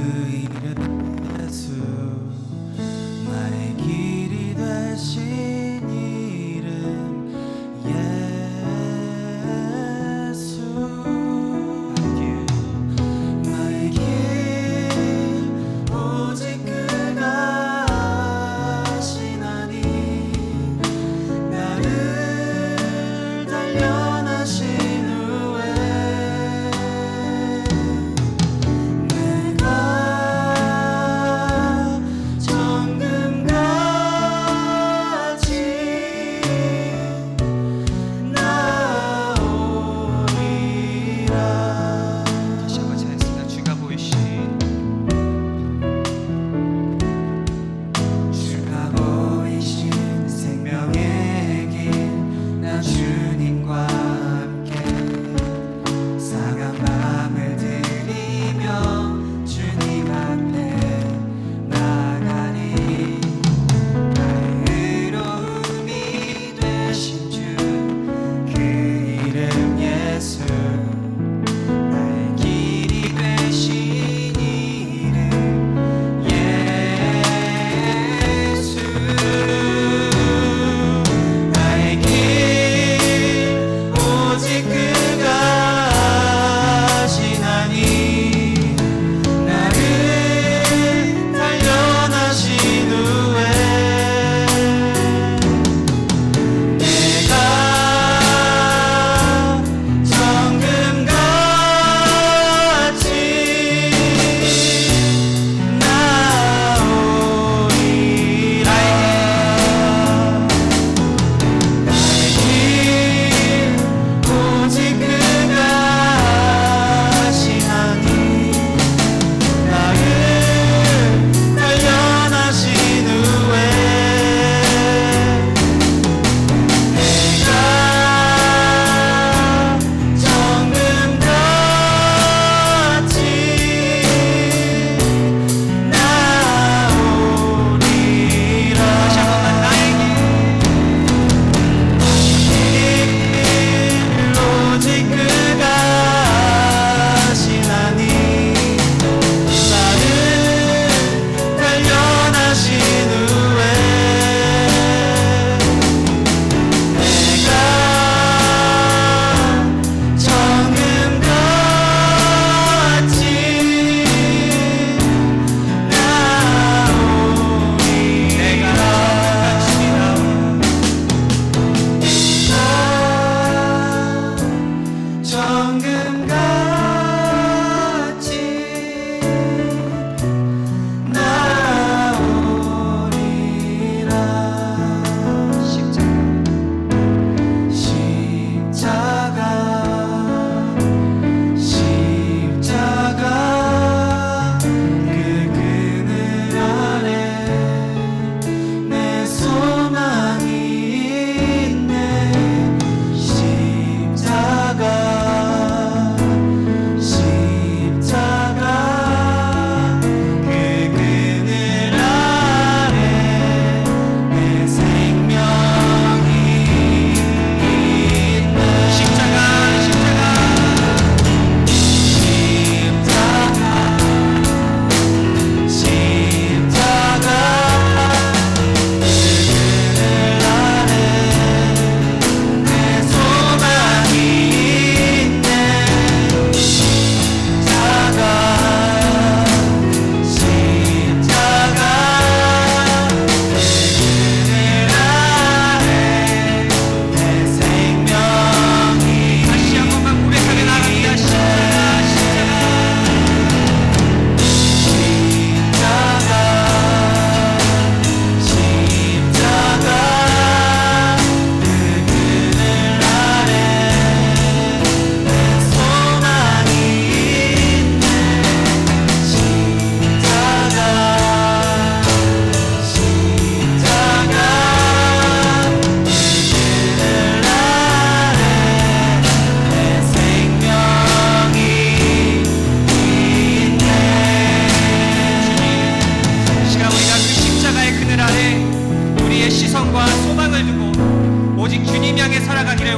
이름 예수 나의 길이 되신 이름 예수 나의 길 오직 그가 하시나니 나를 단련하신 후에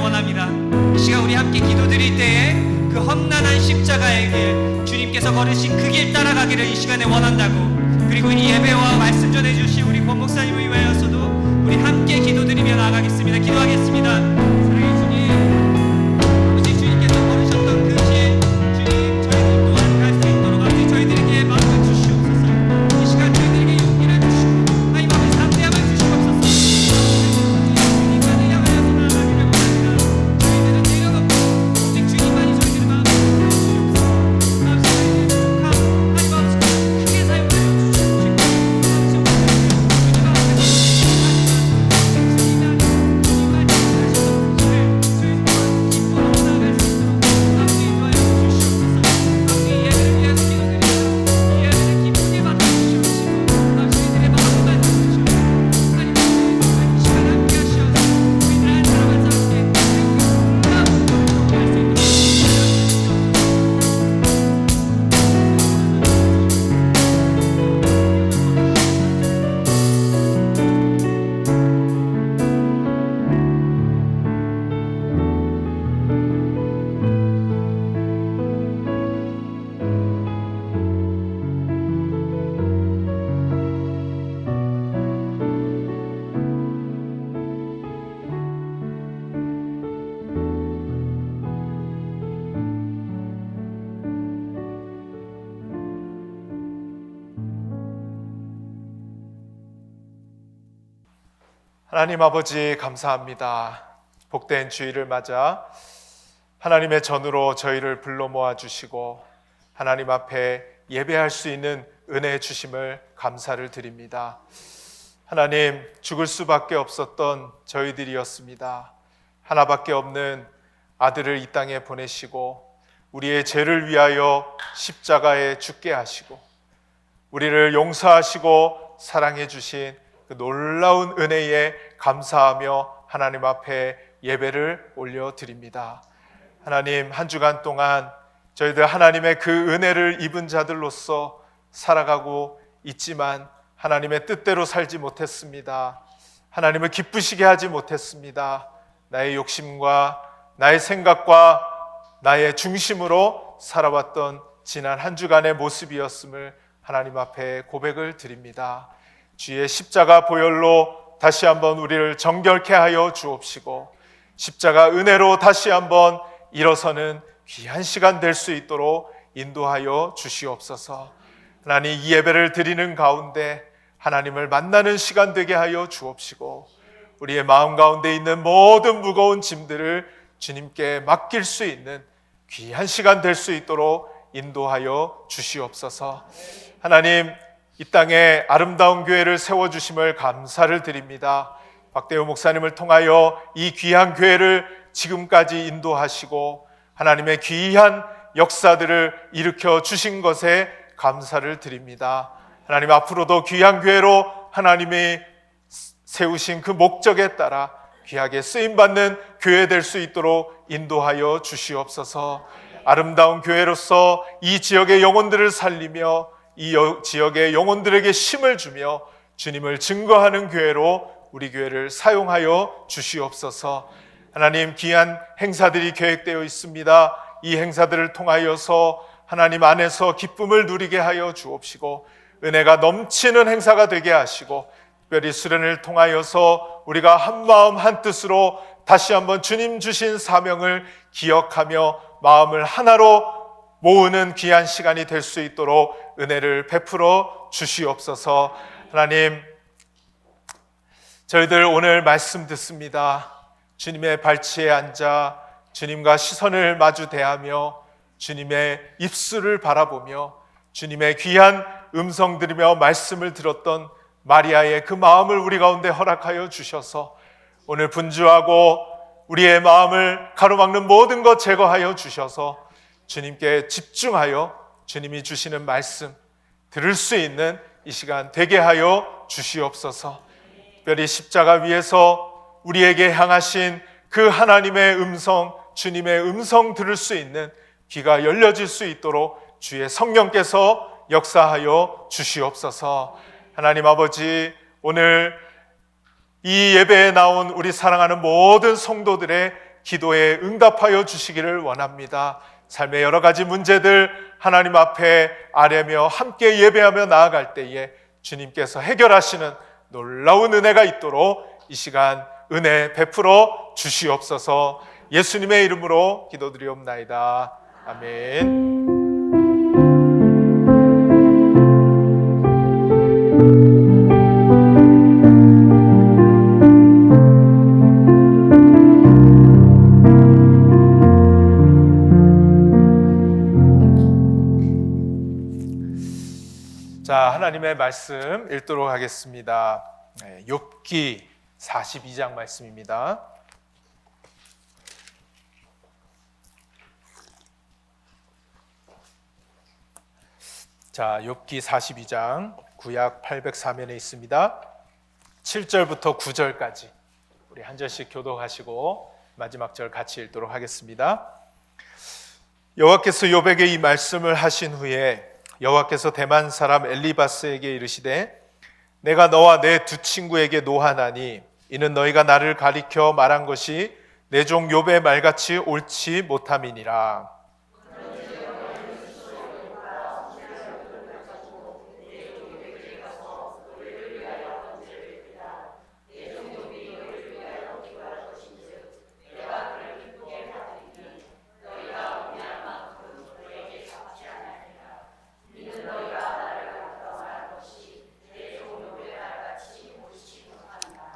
원합니다. 이 시간 우리 함께 기도드릴 때에 그 험난한 십자가의 길, 주님께서 걸으신 그 길 따라가기를 이 시간에 원한다고, 그리고 이 예배와 말씀 전해주신 우리 권 목사님을 위하여서도 우리 함께 기도드리며 나아가겠습니다. 기도하겠습니다. 사랑의 주님, 아버지 주님께서 걸으셨던 그 길, 주님 저희들 또한 갈 수 있도록 아버지 저희들에게 마음을 주시옵소서. 이 시간 저희들에게 용기를 주시고 하나님 아버지 담대함을 주시옵소서. 주님만을 향하여서 나아가기를 원합니다. 저희들은 내려놓고 오직 주님만이 저희들의 마음을 주시옵소서. 아버지 저희들의 부족함 하나님 아버지 크게 사용하여 주시옵시고 하나님 아버지 감사합니다. 복된 주일을 맞아 하나님의 전으로 저희를 불러 모아주시고 하나님 앞에 예배할 수 있는 은혜 주심을 감사를 드립니다. 하나님, 죽을 수밖에 없었던 저희들이었습니다. 하나밖에 없는 아들을 이 땅에 보내시고 우리의 죄를 위하여 십자가에 죽게 하시고 우리를 용서하시고 사랑해 주신 그 놀라운 은혜에 감사하며 하나님 앞에 예배를 올려드립니다. 하나님, 한 주간 동안 저희들 하나님의 그 은혜를 입은 자들로서 살아가고 있지만 하나님의 뜻대로 살지 못했습니다. 하나님을 기쁘시게 하지 못했습니다. 나의 욕심과 나의 생각과 나의 중심으로 살아왔던 지난 한 주간의 모습이었음을 하나님 앞에 고백을 드립니다. 주의 십자가 보혈로 다시 한번 우리를 정결케 하여 주옵시고 십자가 은혜로 다시 한번 일어서는 귀한 시간 될 수 있도록 인도하여 주시옵소서. 하나님, 이 예배를 드리는 가운데 하나님을 만나는 시간 되게 하여 주옵시고 우리의 마음 가운데 있는 모든 무거운 짐들을 주님께 맡길 수 있는 귀한 시간 될 수 있도록 인도하여 주시옵소서. 하나님, 이 땅에 아름다운 교회를 세워주심을 감사를 드립니다. 박대우 목사님을 통하여 이 귀한 교회를 지금까지 인도하시고 하나님의 귀한 역사들을 일으켜 주신 것에 감사를 드립니다. 하나님, 앞으로도 귀한 교회로 하나님이 세우신 그 목적에 따라 귀하게 쓰임받는 교회 될 수 있도록 인도하여 주시옵소서. 아름다운 교회로서 이 지역의 영혼들을 살리며 이 지역의 영혼들에게 힘을 주며 주님을 증거하는 교회로 우리 교회를 사용하여 주시옵소서. 하나님, 귀한 행사들이 계획되어 있습니다. 이 행사들을 통하여서 하나님 안에서 기쁨을 누리게 하여 주옵시고 은혜가 넘치는 행사가 되게 하시고 특별히 수련을 통하여서 우리가 한 마음 한 뜻으로 다시 한번 주님 주신 사명을 기억하며 마음을 하나로 모으는 귀한 시간이 될 수 있도록 은혜를 베풀어 주시옵소서. 하나님, 저희들 오늘 말씀 듣습니다. 주님의 발치에 앉아 주님과 시선을 마주 대하며 주님의 입술을 바라보며 주님의 귀한 음성 들으며 말씀을 들었던 마리아의 그 마음을 우리 가운데 허락하여 주셔서 오늘 분주하고 우리의 마음을 가로막는 모든 것 제거하여 주셔서 주님께 집중하여 주님이 주시는 말씀 들을 수 있는 이 시간 되게 하여 주시옵소서. 특별히 십자가 위에서 우리에게 향하신 그 하나님의 음성, 주님의 음성 들을 수 있는 귀가 열려질 수 있도록 주의 성령께서 역사하여 주시옵소서. 하나님 아버지, 오늘 이 예배에 나온 우리 사랑하는 모든 성도들의 기도에 응답하여 주시기를 원합니다. 삶의 여러 가지 문제들 하나님 앞에 아뢰며 함께 예배하며 나아갈 때에 주님께서 해결하시는 놀라운 은혜가 있도록 이 시간 은혜 베풀어 주시옵소서. 예수님의 이름으로 기도드리옵나이다. 아멘. 자, 하나님의 말씀 읽도록 하겠습니다. 욥기 42장 말씀입니다. 자, 욥기 42장 구약 804면에 있습니다. 7절부터 9절까지 우리 한 절씩 교독하시고 마지막 절 같이 읽도록 하겠습니다. 여호와께서 욥에게 이 말씀을 하신 후에 여호와께서 대만 사람 엘리바스에게 이르시되 내가 너와 내 두 친구에게 노하나니 이는 너희가 나를 가리켜 말한 것이 내 종 욥의 말같이 옳지 못함이니라.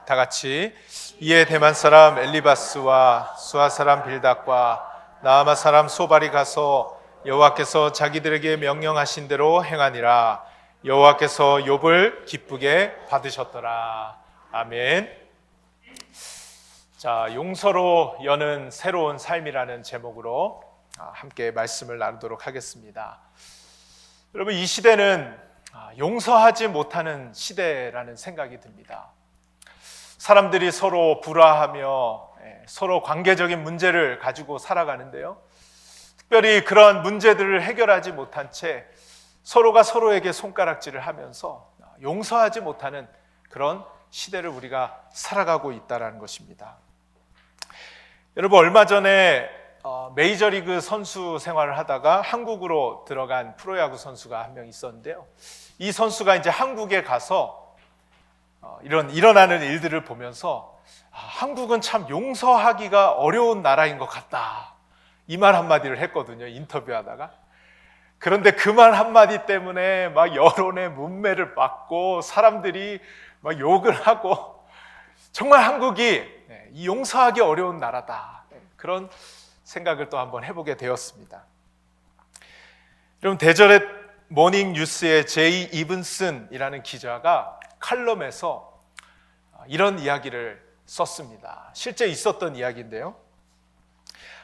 다 같이 이에 대만 사람 엘리바스와 수아 사람 빌닷과 나아마 사람 소발이 가서 여호와께서 자기들에게 명령하신 대로 행하니라. 여호와께서 욥을 기쁘게 받으셨더라. 아멘. 자, 용서로 여는 새로운 삶이라는 제목으로 함께 말씀을 나누도록 하겠습니다. 여러분, 이 시대는 용서하지 못하는 시대라는 생각이 듭니다. 사람들이 서로 불화하며 서로 관계적인 문제를 가지고 살아가는데요, 특별히 그러한 문제들을 해결하지 못한 채 서로가 서로에게 손가락질을 하면서 용서하지 못하는 그런 시대를 우리가 살아가고 있다는 것입니다. 여러분, 얼마 전에 메이저리그 선수 생활을 하다가 한국으로 들어간 프로야구 선수가 한 명 있었는데요, 이 선수가 이제 한국에 가서 일어나는 일들을 보면서 한국은 참 용서하기가 어려운 나라인 것 같다, 이 말 한마디를 했거든요, 인터뷰하다가. 그런데 그 말 한마디 때문에 막 여론의 문매를 받고 사람들이 막 욕을 하고, 정말 한국이 이 용서하기 어려운 나라다, 그런 생각을 또 한번 해보게 되었습니다. 여러분, 대절의 모닝 뉴스의 제이 이븐슨이라는 기자가 칼럼에서 이런 이야기를 썼습니다. 실제 있었던 이야기인데요,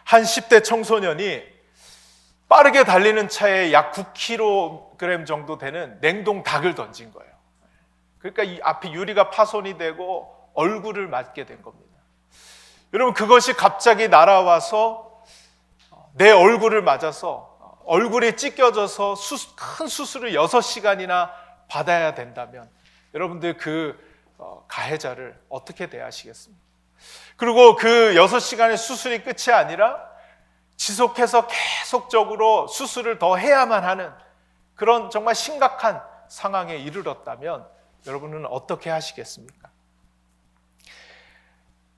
한 10대 청소년이 빠르게 달리는 차에 약 9kg 정도 되는 냉동 닭을 던진 거예요. 그러니까 이 앞에 유리가 파손이 되고 얼굴을 맞게 된 겁니다. 여러분, 그것이 갑자기 날아와서 내 얼굴을 맞아서 얼굴이 찢겨져서 큰 수술을 6시간이나 받아야 된다면 여러분들 그 가해자를 어떻게 대하시겠습니까? 그리고 그 6시간의 수술이 끝이 아니라 지속해서 계속적으로 수술을 더 해야만 하는 그런 정말 심각한 상황에 이르렀다면 여러분은 어떻게 하시겠습니까?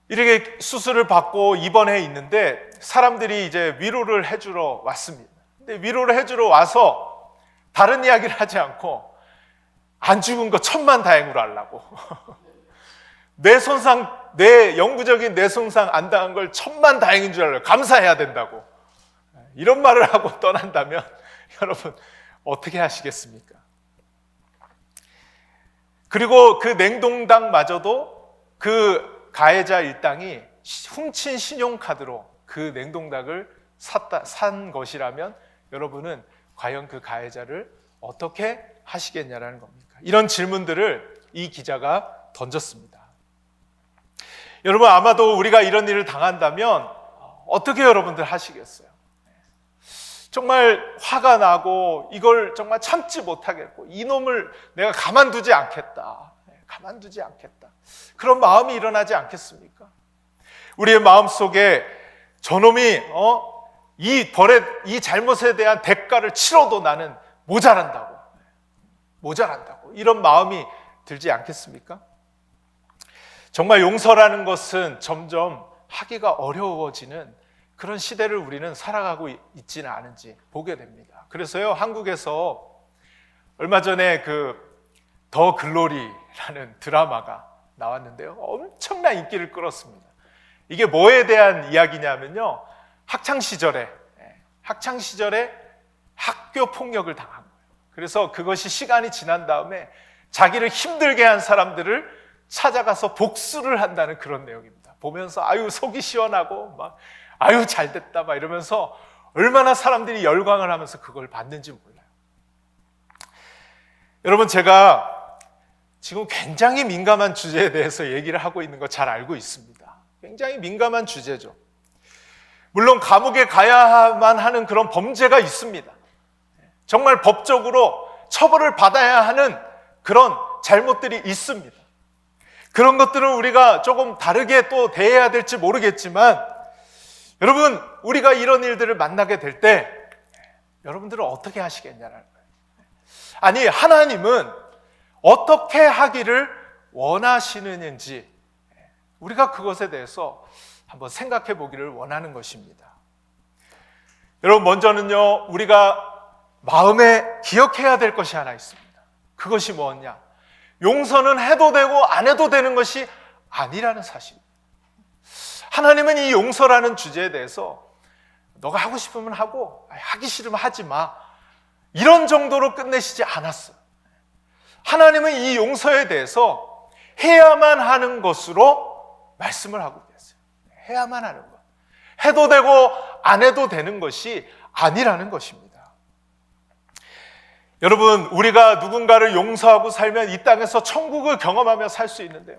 이렇게 수술을 받고 입원해 있는데 사람들이 이제 위로를 해주러 왔습니다. 근데 위로를 해주러 와서 다른 이야기를 하지 않고 안 죽은 거 천만다행으로 하려고 내 영구적인 뇌 손상 안 당한 걸 천만다행인 줄 알아요. 감사해야 된다고. 이런 말을 하고 떠난다면 여러분 어떻게 하시겠습니까? 그리고 그 냉동닭마저도 그 가해자 일당이 훔친 신용카드로 그 냉동닭을 산 것이라면 여러분은 과연 그 가해자를 어떻게 하시겠냐라는 겁니까? 이런 질문들을 이 기자가 던졌습니다. 여러분, 아마도 우리가 이런 일을 당한다면 어떻게 여러분들 하시겠어요? 정말 화가 나고 이걸 정말 참지 못하겠고 이놈을 내가 가만두지 않겠다, 가만두지 않겠다, 그런 마음이 일어나지 않겠습니까? 우리의 마음속에 저놈이 이 잘못에 대한 대가를 치러도 나는 모자란다고 이런 마음이 들지 않겠습니까? 정말 용서라는 것은 점점 하기가 어려워지는 그런 시대를 우리는 살아가고 있지는 않은지 보게 됩니다. 그래서요, 한국에서 얼마 전에 더 글로리라는 드라마가 나왔는데요, 엄청난 인기를 끌었습니다. 이게 뭐에 대한 이야기냐면요, 학창 시절에 학교 폭력을 당한 거예요. 그래서 그것이 시간이 지난 다음에 자기를 힘들게 한 사람들을 찾아가서 복수를 한다는 그런 내용입니다. 보면서 아유 속이 시원하고 막 아유 잘됐다 막 이러면서 얼마나 사람들이 열광을 하면서 그걸 봤는지 몰라요. 여러분, 제가 지금 굉장히 민감한 주제에 대해서 얘기를 하고 있는 거 잘 알고 있습니다. 굉장히 민감한 주제죠. 물론 감옥에 가야만 하는 그런 범죄가 있습니다. 정말 법적으로 처벌을 받아야 하는 그런 잘못들이 있습니다. 그런 것들은 우리가 조금 다르게 또 대해야 될지 모르겠지만, 여러분, 우리가 이런 일들을 만나게 될 때 여러분들은 어떻게 하시겠냐는 거예요. 아니, 하나님은 어떻게 하기를 원하시는지 우리가 그것에 대해서 한번 생각해 보기를 원하는 것입니다. 여러분, 먼저는요, 우리가 마음에 기억해야 될 것이 하나 있습니다. 그것이 뭐냐? 용서는 해도 되고 안 해도 되는 것이 아니라는 사실입니다. 하나님은 이 용서라는 주제에 대해서 너가 하고 싶으면 하고 하기 싫으면 하지 마, 이런 정도로 끝내시지 않았어요. 하나님은 이 용서에 대해서 해야만 하는 것으로 말씀을 하고 계세요. 해야만 하는 것, 해도 되고 안 해도 되는 것이 아니라는 것입니다. 여러분, 우리가 누군가를 용서하고 살면 이 땅에서 천국을 경험하며 살 수 있는데요,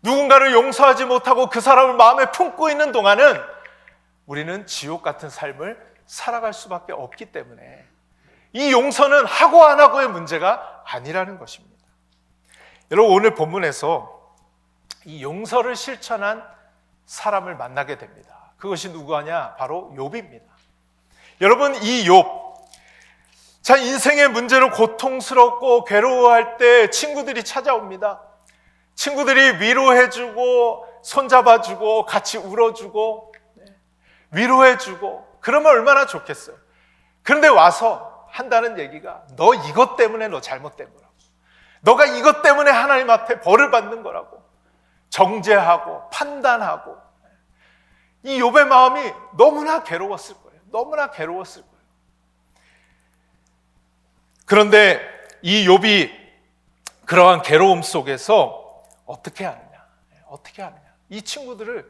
누군가를 용서하지 못하고 그 사람을 마음에 품고 있는 동안은 우리는 지옥 같은 삶을 살아갈 수밖에 없기 때문에 이 용서는 하고 안 하고의 문제가 아니라는 것입니다. 여러분, 오늘 본문에서 이 용서를 실천한 사람을 만나게 됩니다. 그것이 누구냐? 바로 욥입니다. 여러분, 이 욥, 자, 인생의 문제로 고통스럽고 괴로워할 때 친구들이 찾아옵니다. 친구들이 위로해주고 손잡아주고 같이 울어주고 위로해주고 그러면 얼마나 좋겠어요. 그런데 와서 한다는 얘기가 너 이것 때문에 너 잘못된 거라고, 너가 이것 때문에 하나님 앞에 벌을 받는 거라고 정죄하고 판단하고, 이 욥의 마음이 너무나 괴로웠을 거예요. 너무나 괴로웠을 거예요. 그런데 이 욥이 그러한 괴로움 속에서 어떻게 하느냐? 이 친구들을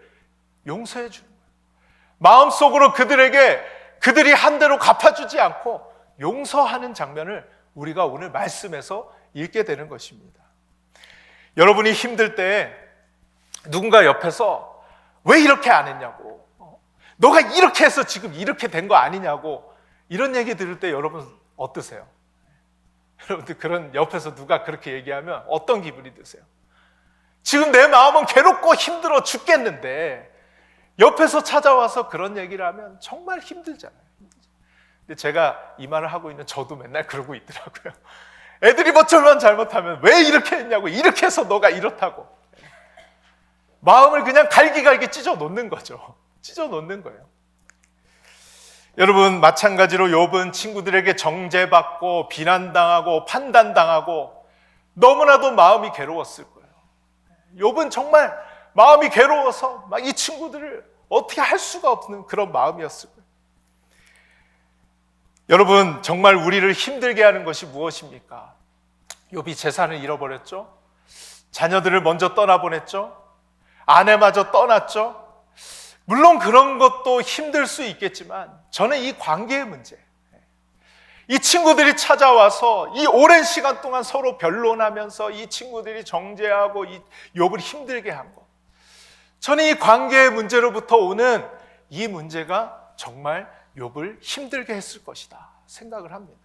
용서해 주는 거예요. 마음속으로 그들이 한 대로 갚아주지 않고 용서하는 장면을 우리가 오늘 말씀에서 읽게 되는 것입니다. 여러분이 힘들 때 누군가 옆에서 왜 이렇게 안 했냐고, 너가 이렇게 해서 지금 이렇게 된 거 아니냐고 이런 얘기 들을 때 여러분 어떠세요? 여러분들 그런 옆에서 누가 그렇게 얘기하면 어떤 기분이 드세요? 지금 내 마음은 괴롭고 힘들어 죽겠는데 옆에서 찾아와서 그런 얘기를 하면 정말 힘들잖아요. 근데 제가 이 말을 하고 있는 저도 맨날 그러고 있더라고요. 애들이 뭐처럼 잘못하면 왜 이렇게 했냐고, 이렇게 해서 너가 이렇다고 마음을 그냥 갈기갈기 찢어 놓는 거죠. 찢어 놓는 거예요. 여러분, 마찬가지로 욥은 친구들에게 정죄받고 비난당하고 판단당하고 너무나도 마음이 괴로웠을 거예요. 욥은 정말 마음이 괴로워서 막 이 친구들을 어떻게 할 수가 없는 그런 마음이었을 거예요. 여러분, 정말 우리를 힘들게 하는 것이 무엇입니까? 욥이 재산을 잃어버렸죠. 자녀들을 먼저 떠나보냈죠. 아내마저 떠났죠. 물론 그런 것도 힘들 수 있겠지만 저는 이 관계의 문제, 이 친구들이 찾아와서 이 오랜 시간 동안 서로 변론하면서 이 친구들이 정죄하고 이 욥을 힘들게 한 것, 저는 이 관계의 문제로부터 오는 이 문제가 정말 욥을 힘들게 했을 것이다 생각을 합니다.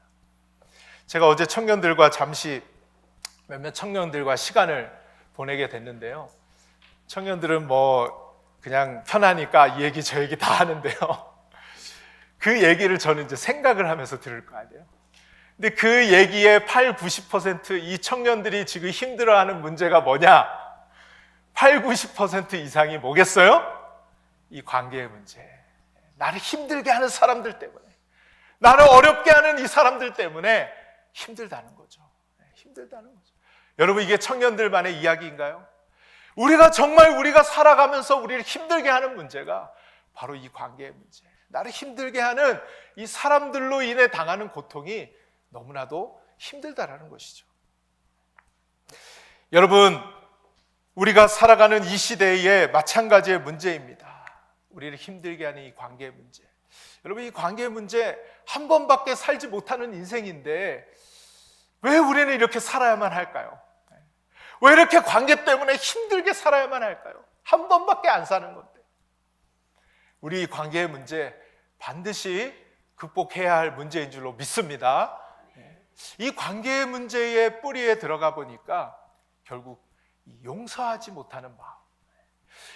제가 어제 잠시 몇몇 청년들과 시간을 보내게 됐는데요, 청년들은 뭐 그냥 편하니까 이 얘기 저 얘기 다 하는데요, 그 얘기를 저는 이제 생각을 하면서 들을 거 아니에요. 근데 그 얘기의 90이 청년들이 지금 힘들어하는 문제가 뭐냐? 90% 이상이 뭐겠어요? 이 관계의 문제. 나를 힘들게 하는 사람들 때문에, 나를 어렵게 하는 이 사람들 때문에 힘들다는 거죠. 힘들다는 거죠. 여러분, 이게 청년들만의 이야기인가요? 우리가 살아가면서 우리를 힘들게 하는 문제가 바로 이 관계의 문제. 나를 힘들게 하는 이 사람들로 인해 당하는 고통이 너무나도 힘들다라는 것이죠. 여러분, 우리가 살아가는 이 시대에 마찬가지의 문제입니다. 우리를 힘들게 하는 이 관계의 문제. 여러분, 이 관계의 문제, 한 번밖에 살지 못하는 인생인데 왜 우리는 이렇게 살아야만 할까요? 왜 이렇게 관계 때문에 힘들게 살아야만 할까요? 한 번밖에 안 사는 건데. 우리 이 관계의 문제 반드시 극복해야 할 문제인 줄로 믿습니다. 이 관계의 문제의 뿌리에 들어가 보니까 결국 용서하지 못하는 마음,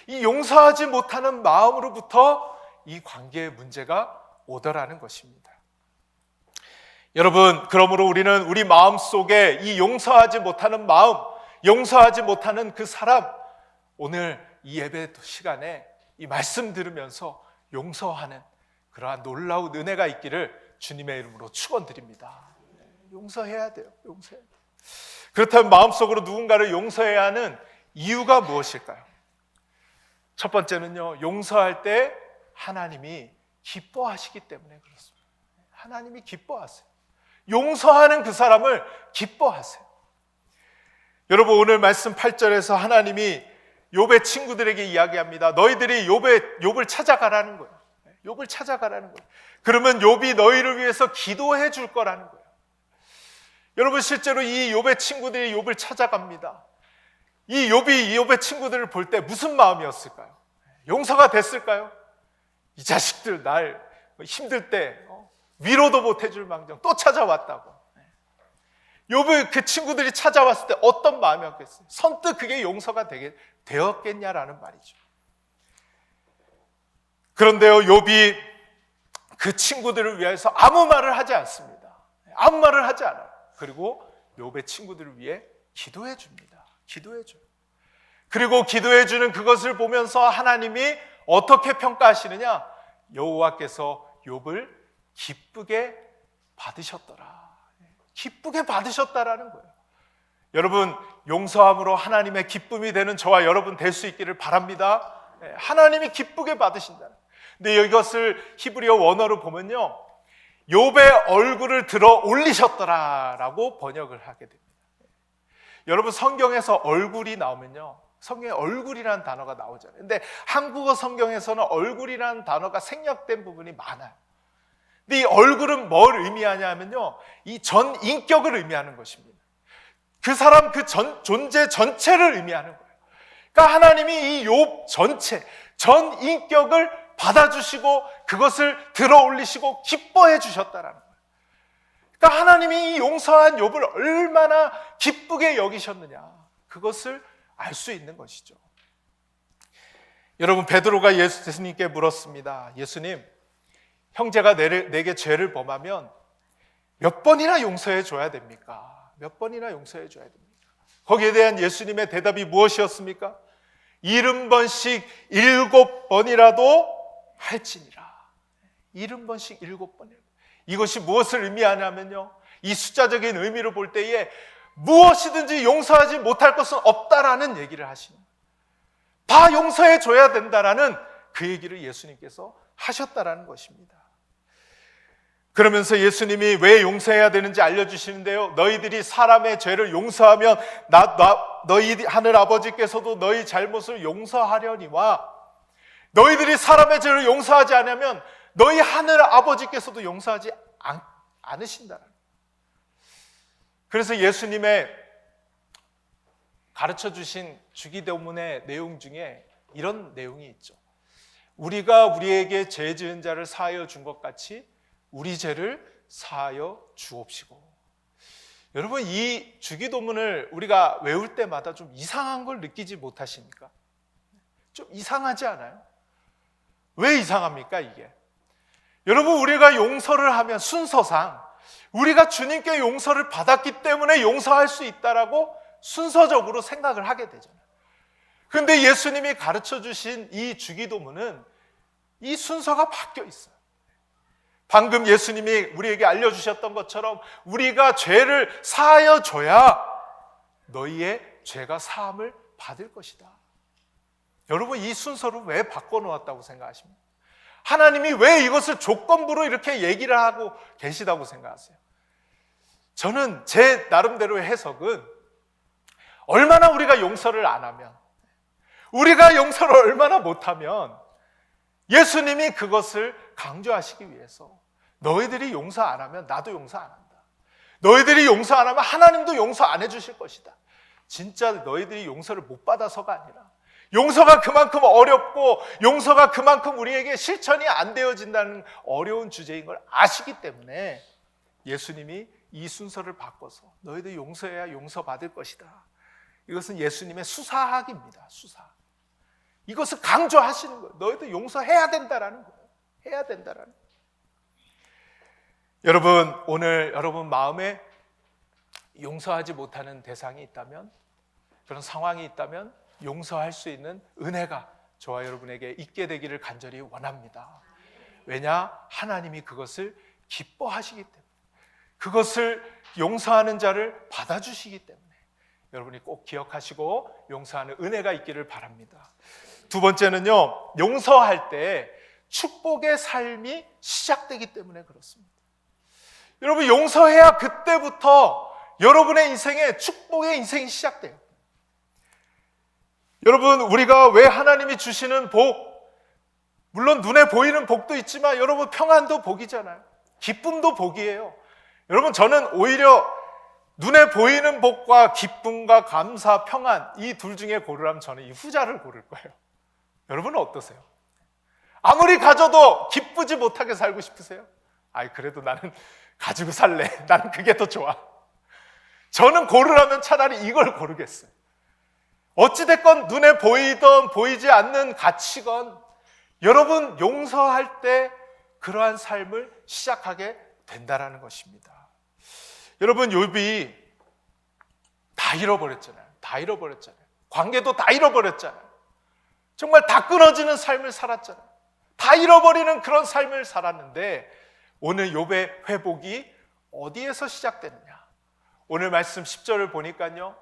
이 용서하지 못하는 마음으로부터 이 관계의 문제가 오더라는 것입니다. 여러분, 그러므로 우리는 우리 마음 속에 이 용서하지 못하는 마음, 용서하지 못하는 그 사람, 오늘 이 예배 시간에 이 말씀 들으면서 용서하는 그러한 놀라운 은혜가 있기를 주님의 이름으로 축원드립니다. 용서해야 돼요. 용서해야 돼요. 그렇다면 마음속으로 누군가를 용서해야 하는 이유가 무엇일까요? 첫 번째는요, 용서할 때 하나님이 기뻐하시기 때문에 그렇습니다. 하나님이 기뻐하세요. 용서하는 그 사람을 기뻐하세요. 여러분, 오늘 말씀 8절에서 하나님이 욥의 친구들에게 이야기합니다. 너희들이 욥을 찾아가라는 거예요. 욥을 찾아가라는 거예요. 그러면 욥이 너희를 위해서 기도해 줄 거라는 거예요. 여러분, 실제로 이 욥의 친구들이 욥을 찾아갑니다. 이 욥의 친구들을 볼 때 무슨 마음이었을까요? 용서가 됐을까요? 이 자식들 날 힘들 때 위로도 못 해줄 망정 또 찾아왔다고. 욥의 그 친구들이 찾아왔을 때 어떤 마음이었겠어요? 선뜻 그게 용서가 되었겠냐라는 말이죠. 그런데요, 욥이 그 친구들을 위해서 아무 말을 하지 않습니다. 아무 말을 하지 않아요. 그리고 욥의 친구들을 위해 기도해 줍니다. 기도해 줘요. 그리고 기도해 주는 그것을 보면서 하나님이 어떻게 평가하시느냐? 여호와께서 욥을 기쁘게 받으셨더라. 기쁘게 받으셨다라는 거예요. 여러분, 용서함으로 하나님의 기쁨이 되는 저와 여러분 될 수 있기를 바랍니다. 하나님이 기쁘게 받으신다. 근데 이것을 히브리어 원어로 보면요, 욥의 얼굴을 들어 올리셨더라라고 번역을 하게 됩니다. 여러분, 성경에서 얼굴이 나오면요, 성경에 얼굴이라는 단어가 나오잖아요. 근데 한국어 성경에서는 얼굴이라는 단어가 생략된 부분이 많아요. 근데 이 얼굴은 뭘 의미하냐면요, 이 전 인격을 의미하는 것입니다. 그 사람 그 존재 전체를 의미하는 거예요. 그러니까 하나님이 이 욥 전체, 전 인격을 받아주시고 그것을 들어 올리시고 기뻐해 주셨다라는 거예요. 그러니까 하나님이 이 용서한 욥을 얼마나 기쁘게 여기셨느냐, 그것을 알 수 있는 것이죠. 여러분, 베드로가 예수님께 물었습니다. 예수님, 형제가 내게 죄를 범하면 몇 번이나 용서해 줘야 됩니까? 몇 번이나 용서해 줘야 됩니까? 거기에 대한 예수님의 대답이 무엇이었습니까? 70번씩 7번이라도 할지니라. 70번씩 7번이라도. 이것이 무엇을 의미하냐면요, 이 숫자적인 의미로 볼 때에 무엇이든지 용서하지 못할 것은 없다라는 얘기를 하시는 거예요. 다 용서해 줘야 된다라는 그 얘기를 예수님께서 하셨다라는 것입니다. 그러면서 예수님이 왜 용서해야 되는지 알려주시는데요, 너희들이 사람의 죄를 용서하면 너희 하늘 아버지께서도 너희 잘못을 용서하려니와, 너희들이 사람의 죄를 용서하지 않으면 너희 하늘 아버지께서도 용서하지 않으신다는. 그래서 예수님의 가르쳐 주신 주기도문의 내용 중에 이런 내용이 있죠. 우리가 우리에게 죄 지은 자를 사하여 준 것 같이 우리 죄를 사하여 주옵시고. 여러분, 이 주기도문을 우리가 외울 때마다 좀 이상한 걸 느끼지 못하십니까? 좀 이상하지 않아요? 왜 이상합니까, 이게? 여러분, 우리가 용서를 하면 순서상 우리가 주님께 용서를 받았기 때문에 용서할 수 있다라고 순서적으로 생각을 하게 되잖아요. 그런데 예수님이 가르쳐 주신 이 주기도문은 이 순서가 바뀌어 있어요. 방금 예수님이 우리에게 알려주셨던 것처럼 우리가 죄를 사하여 줘야 너희의 죄가 사함을 받을 것이다. 여러분, 이 순서를 왜 바꿔놓았다고 생각하십니까? 하나님이 왜 이것을 조건부로 이렇게 얘기를 하고 계시다고 생각하세요? 저는 제 나름대로의 해석은 얼마나 우리가 용서를 안 하면, 우리가 용서를 얼마나 못하면 예수님이 그것을 강조하시기 위해서 너희들이 용서 안 하면 나도 용서 안 한다. 너희들이 용서 안 하면 하나님도 용서 안 해주실 것이다. 진짜 너희들이 용서를 못 받아서가 아니라 용서가 그만큼 어렵고 용서가 그만큼 우리에게 실천이 안 되어진다는 어려운 주제인 걸 아시기 때문에 예수님이 이 순서를 바꿔서 너희들이 용서해야 용서받을 것이다. 이것은 예수님의 수사학입니다. 수사. 이것을 강조하시는 거예요. 너희들 용서해야 된다라는 거예요. 해야 된다라는 거예요. 여러분, 오늘 여러분 마음에 용서하지 못하는 대상이 있다면, 그런 상황이 있다면 용서할 수 있는 은혜가 저와 여러분에게 있게 되기를 간절히 원합니다. 왜냐? 하나님이 그것을 기뻐하시기 때문에, 그것을 용서하는 자를 받아주시기 때문에 여러분이 꼭 기억하시고 용서하는 은혜가 있기를 바랍니다. 두 번째는요, 용서할 때 축복의 삶이 시작되기 때문에 그렇습니다. 여러분, 용서해야 그때부터 여러분의 인생에 축복의 인생이 시작돼요. 여러분, 우리가 왜 하나님이 주시는 복, 물론 눈에 보이는 복도 있지만 여러분, 평안도 복이잖아요. 기쁨도 복이에요. 여러분, 저는 오히려 눈에 보이는 복과 기쁨과 감사, 평안, 이 둘 중에 고르라면 저는 이 후자를 고를 거예요. 여러분은 어떠세요? 아무리 가져도 기쁘지 못하게 살고 싶으세요? 아이, 그래도 나는 가지고 살래. 나는 그게 더 좋아. 저는 고르라면 차라리 이걸 고르겠어요. 어찌됐건 눈에 보이던 보이지 않는 가치건 여러분, 용서할 때 그러한 삶을 시작하게 된다라는 것입니다. 여러분, 욥이 다 잃어버렸잖아요. 다 잃어버렸잖아요. 관계도 다 잃어버렸잖아요. 정말 다 끊어지는 삶을 살았잖아요. 다 잃어버리는 그런 삶을 살았는데 오늘 욥의 회복이 어디에서 시작되느냐? 오늘 말씀 10절을 보니까요,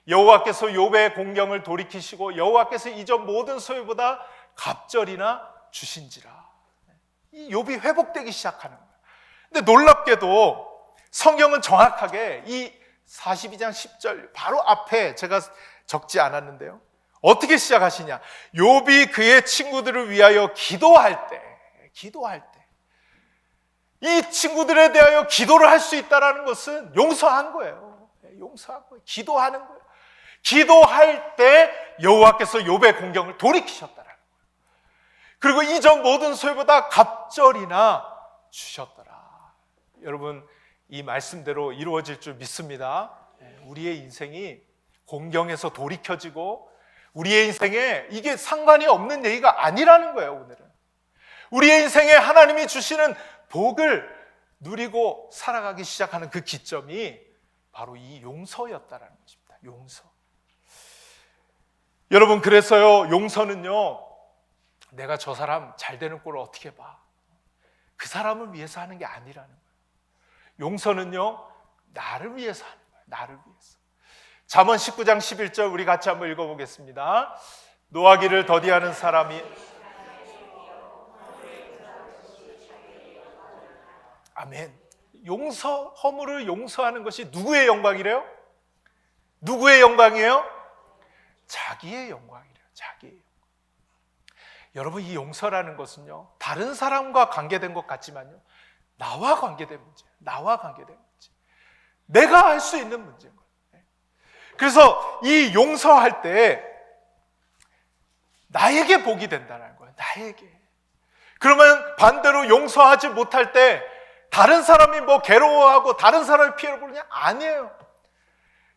여호와께서 욥의 공경을 돌이키시고 여호와께서 이전 모든 소유보다 갑절이나 주신지라. 이 욥이 회복되기 시작하는 거예요. 근데 놀랍게도 성경은 정확하게 이 42장 10절 바로 앞에 제가 적지 않았는데요, 어떻게 시작하시냐? 욥이 그의 친구들을 위하여 기도할 때 이 친구들에 대하여 기도를 할 수 있다는 것은 용서한 거예요. 용서한 거예요. 기도하는 거예요. 기도할 때 여호와께서 욥의 공경을 돌이키셨다는 거예요. 그리고 이전 모든 소유보다 갑절이나 주셨더라. 여러분, 이 말씀대로 이루어질 줄 믿습니다. 우리의 인생이 공경에서 돌이켜지고 우리의 인생에 이게 상관이 없는 얘기가 아니라는 거예요. 오늘은 우리의 인생에 하나님이 주시는 복을 누리고 살아가기 시작하는 그 기점이 바로 이 용서였다라는 것입니다. 용서. 여러분, 그래서요, 용서는요, 내가 저 사람 잘 되는 꼴을 어떻게 봐, 그 사람을 위해서 하는 게 아니라는 거예요. 용서는요, 나를 위해서 하는 거예요. 나를 위해서. 잠언 19장 11절 우리 같이 한번 읽어보겠습니다. 노하기를 더디하는 사람이, 아멘. 허물을 용서하는 것이 누구의 영광이래요? 누구의 영광이에요? 자기의 영광이래요. 자기의 영광. 여러분, 이 용서라는 것은요, 다른 사람과 관계된 것 같지만요, 나와 관계된 문제예요. 나와 관계된 문제. 내가 할 수 있는 문제인 거예요. 그래서 이 용서할 때 나에게 복이 된다는 거예요. 나에게. 그러면 반대로 용서하지 못할 때 다른 사람이 뭐 괴로워하고 다른 사람이 피해를 보느냐? 아니에요.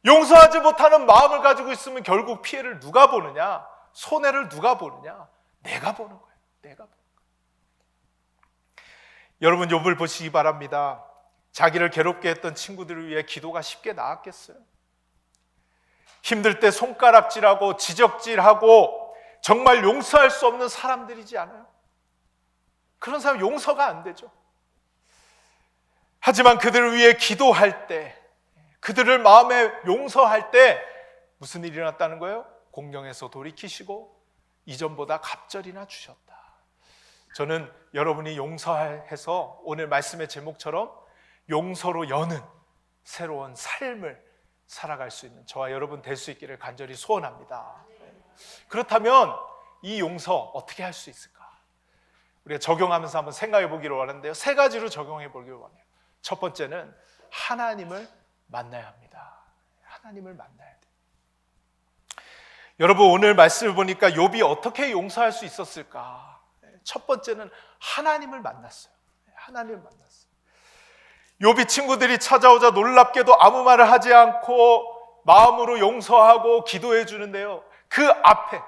용서하지 못하는 마음을 가지고 있으면 결국 피해를 누가 보느냐? 손해를 누가 보느냐? 내가 보는 거예요. 내가 보는 거예요. 여러분 욥을 보시기 바랍니다. 자기를 괴롭게 했던 친구들을 위해 기도가 쉽게 나왔겠어요? 힘들 때 손가락질하고 지적질하고 정말 용서할 수 없는 사람들이지 않아요? 그런 사람 용서가 안 되죠. 하지만 그들을 위해 기도할 때, 그들을 마음에 용서할 때 무슨 일이 일어났다는 거예요? 공경에서 돌이키시고 이전보다 갑절이나 주셨다. 저는 여러분이 용서해서 오늘 말씀의 제목처럼 용서로 여는 새로운 삶을 살아갈 수 있는 저와 여러분 될 수 있기를 간절히 소원합니다. 그렇다면 이 용서 어떻게 할 수 있을까? 우리가 적용하면서 한번 생각해 보기를 원하는데요, 3가지로 적용해 보기를 원해요. 첫 번째는 하나님을 만나야 합니다. 하나님을 만나야 돼요. 여러분 오늘 말씀을 보니까 욥이 어떻게 용서할 수 있었을까? 첫 번째는 하나님을 만났어요. 하나님을 만났어요. 욥이 친구들이 찾아오자 놀랍게도 아무 말을 하지 않고 마음으로 용서하고 기도해 주는데요, 그 앞에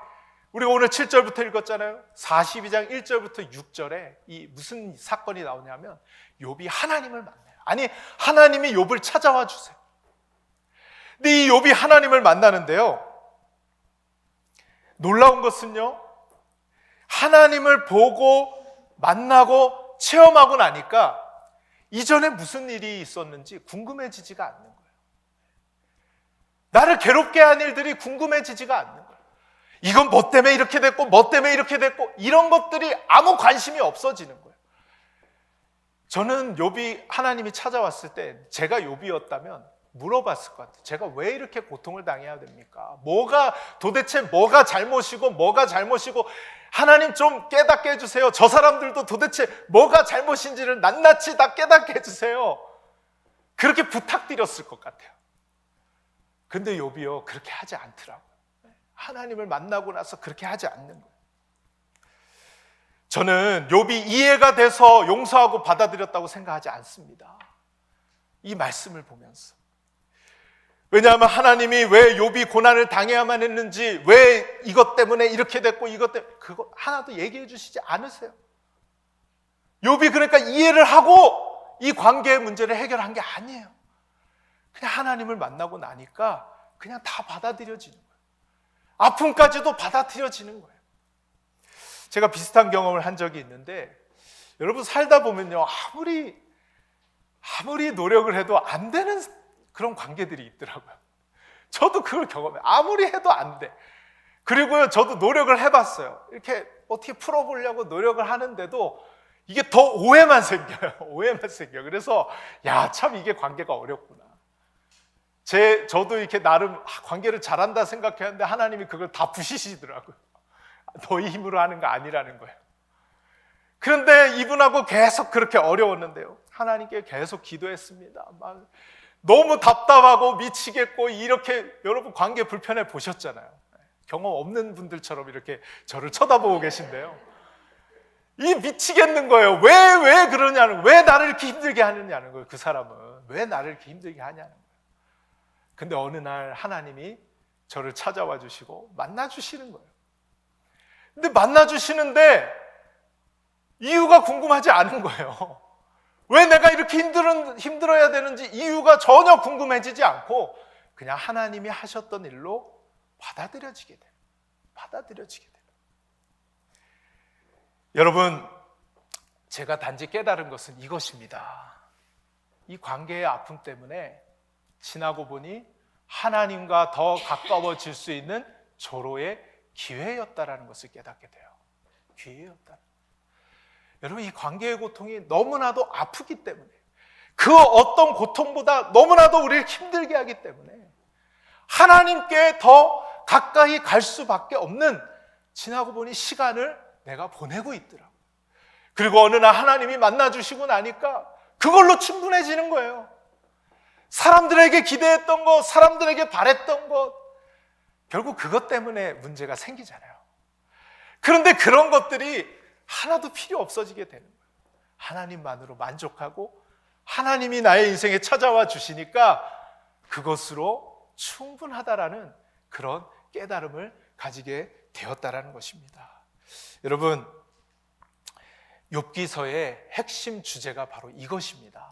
우리가 오늘 7절부터 읽었잖아요. 42장 1절부터 6절에 이 무슨 사건이 나오냐면 욥이 하나님을 만나요. 아니 하나님이 욥을 찾아와 주세요. 근데 이 욥이 하나님을 만나는데요, 놀라운 것은요, 하나님을 보고 만나고 체험하고 나니까 이전에 무슨 일이 있었는지 궁금해지지가 않는 거예요. 나를 괴롭게 한 일들이 궁금해지지가 않는 거예요. 이건 뭐 때문에 이렇게 됐고 뭐 때문에 이렇게 됐고 이런 것들이 아무 관심이 없어지는 거예요. 저는 욥이 하나님이 찾아왔을 때 제가 욥이었다면 물어봤을 것 같아요. 제가 왜 이렇게 고통을 당해야 됩니까? 도대체 뭐가 잘못이고 뭐가 잘못이고 하나님 좀 깨닫게 해주세요. 저 사람들도 도대체 뭐가 잘못인지를 낱낱이 다 깨닫게 해주세요. 그렇게 부탁드렸을 것 같아요. 근데 욥이요 그렇게 하지 않더라고요. 하나님을 만나고 나서 그렇게 하지 않는 거예요. 저는 욥이 이해가 돼서 용서하고 받아들였다고 생각하지 않습니다. 이 말씀을 보면서. 왜냐하면 하나님이 왜 욥이 고난을 당해야만 했는지, 왜 이것 때문에 이렇게 됐고 이것 때문에, 그거 하나도 얘기해 주시지 않으세요. 욥이 그러니까 이해를 하고 이 관계의 문제를 해결한 게 아니에요. 그냥 하나님을 만나고 나니까 그냥 다 받아들여지는 거예요. 아픔까지도 받아들여지는 거예요. 제가 비슷한 경험을 한 적이 있는데, 여러분 살다 보면요 아무리 노력을 해도 안 되는 그런 관계들이 있더라고요. 저도 그걸 경험해요. 아무리 해도 안 돼. 그리고요 저도 노력을 해봤어요. 이렇게 어떻게 풀어보려고 노력을 하는데도 이게 더 오해만 생겨요. 오해만 생겨요. 그래서 야, 참 이게 관계가 어렵구나. 저도 이렇게 나름 관계를 잘한다 생각했는데 하나님이 그걸 다 부시시더라고요. 너희 힘으로 하는 거 아니라는 거예요. 그런데 이분하고 계속 그렇게 어려웠는데요, 하나님께 계속 기도했습니다. 막 너무 답답하고 미치겠고, 이렇게 여러분 관계 불편해 보셨잖아요. 경험 없는 분들처럼 이렇게 저를 쳐다보고 계신데요, 이 미치겠는 거예요. 왜 그러냐는, 왜 나를 이렇게 힘들게 하느냐는 거예요. 그 사람은 왜 나를 이렇게 힘들게 하냐는 거예요. 근데 어느 날 하나님이 저를 찾아와 주시고 만나 주시는 거예요. 근데 만나 주시는데 이유가 궁금하지 않은 거예요. 왜 내가 이렇게 힘들어야 되는지 이유가 전혀 궁금해지지 않고 그냥 하나님이 하셨던 일로 받아들여지게 돼요. 받아들여지게 돼요. 여러분, 제가 단지 깨달은 것은 이것입니다. 이 관계의 아픔 때문에 지나고 보니 하나님과 더 가까워질 수 있는 절호의 기회였다라는 것을 깨닫게 돼요. 기회였다. 여러분, 이 관계의 고통이 너무나도 아프기 때문에, 그 어떤 고통보다 너무나도 우리를 힘들게 하기 때문에 하나님께 더 가까이 갈 수밖에 없는, 지나고 보니 시간을 내가 보내고 있더라고요. 그리고 어느 날 하나님이 만나주시고 나니까 그걸로 충분해지는 거예요. 사람들에게 기대했던 것, 사람들에게 바랬던 것, 결국 그것 때문에 문제가 생기잖아요. 그런데 그런 것들이 하나도 필요 없어지게 되는 거예요. 하나님만으로 만족하고 하나님이 나의 인생에 찾아와 주시니까 그것으로 충분하다라는 그런 깨달음을 가지게 되었다라는 것입니다. 여러분, 욥기서의 핵심 주제가 바로 이것입니다.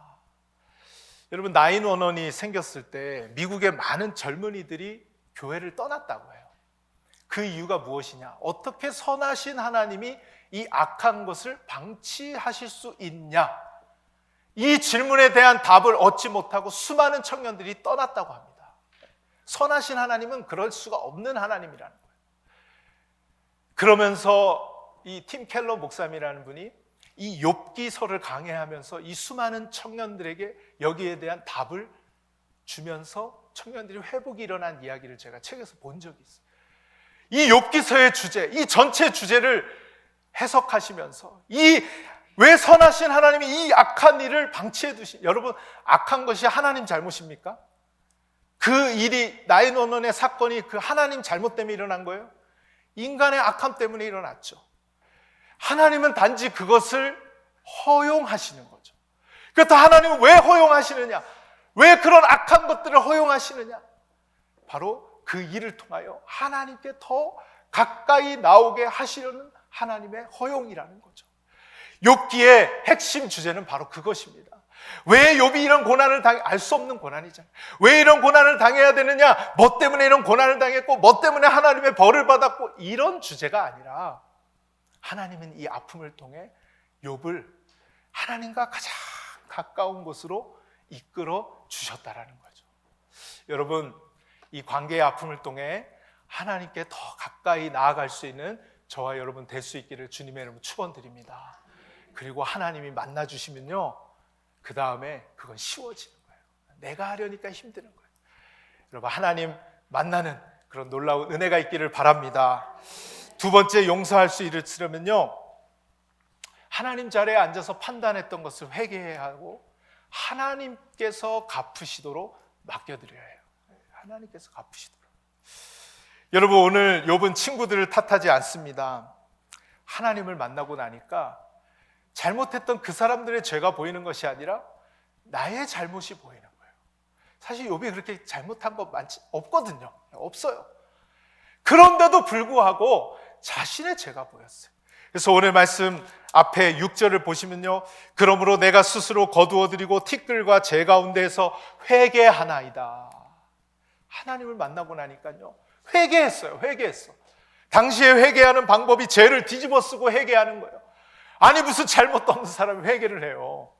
여러분, 911이 생겼을 때 미국의 많은 젊은이들이 교회를 떠났다고 해요. 그 이유가 무엇이냐? 어떻게 선하신 하나님이 이 악한 것을 방치하실 수 있냐? 이 질문에 대한 답을 얻지 못하고 수많은 청년들이 떠났다고 합니다. 선하신 하나님은 그럴 수가 없는 하나님이라는 거예요. 그러면서 이 팀 켈러 목사님이라는 분이 이 욥기서를 강해하면서 이 수많은 청년들에게 여기에 대한 답을 주면서 청년들이 회복이 일어난 이야기를 제가 책에서 본 적이 있어요. 이 욥기서의 주제, 이 전체 주제를 해석하시면서 왜 선하신 하나님이 이 악한 일을 방치해 두신, 여러분, 악한 것이 하나님 잘못입니까? 그 일이 911의 사건이 그 하나님 잘못 때문에 일어난 거예요? 인간의 악함 때문에 일어났죠. 하나님은 단지 그것을 허용하시는 거죠. 그렇다 하나님은 왜 허용하시느냐? 왜 그런 악한 것들을 허용하시느냐? 바로 그 일을 통하여 하나님께 더 가까이 나오게 하시려는 하나님의 허용이라는 거죠. 욥기의 핵심 주제는 바로 그것입니다. 왜 욥이 이런 고난을 알 수 없는 고난이잖아요. 왜 이런 고난을 당해야 되느냐? 뭐 때문에 이런 고난을 당했고 뭐 때문에 하나님의 벌을 받았고, 이런 주제가 아니라 하나님은 이 아픔을 통해 욥을 하나님과 가장 가까운 곳으로 이끌어 주셨다라는 거죠. 여러분, 이 관계의 아픔을 통해 하나님께 더 가까이 나아갈 수 있는 저와 여러분 될 수 있기를 주님의 이름으로 축원드립니다. 그리고 하나님이 만나 주시면요, 그 다음에 그건 쉬워지는 거예요. 내가 하려니까 힘드는 거예요. 여러분, 하나님 만나는 그런 놀라운 은혜가 있기를 바랍니다. 두 번째, 용서할 수 있으려면요, 하나님 자리에 앉아서 판단했던 것을 회개해야 하고 하나님께서 갚으시도록 맡겨드려야 해요. 하나님께서 갚으시도록. 여러분, 오늘 욥은 친구들을 탓하지 않습니다. 하나님을 만나고 나니까 잘못했던 그 사람들의 죄가 보이는 것이 아니라 나의 잘못이 보이는 거예요. 사실 욥이 그렇게 잘못한 거 많지 없거든요. 없어요. 그런데도 불구하고 자신의 죄가 보였어요. 그래서 오늘 말씀 앞에 6절을 보시면요, 그러므로 내가 스스로 거두어드리고 티끌과 재 가운데에서 회개하나이다. 하나님을 만나고 나니까요, 회개했어요. 당시에 회개하는 방법이 죄를 뒤집어 쓰고 회개하는 거예요. 아니, 무슨 잘못도 없는 사람이 회개를 해요.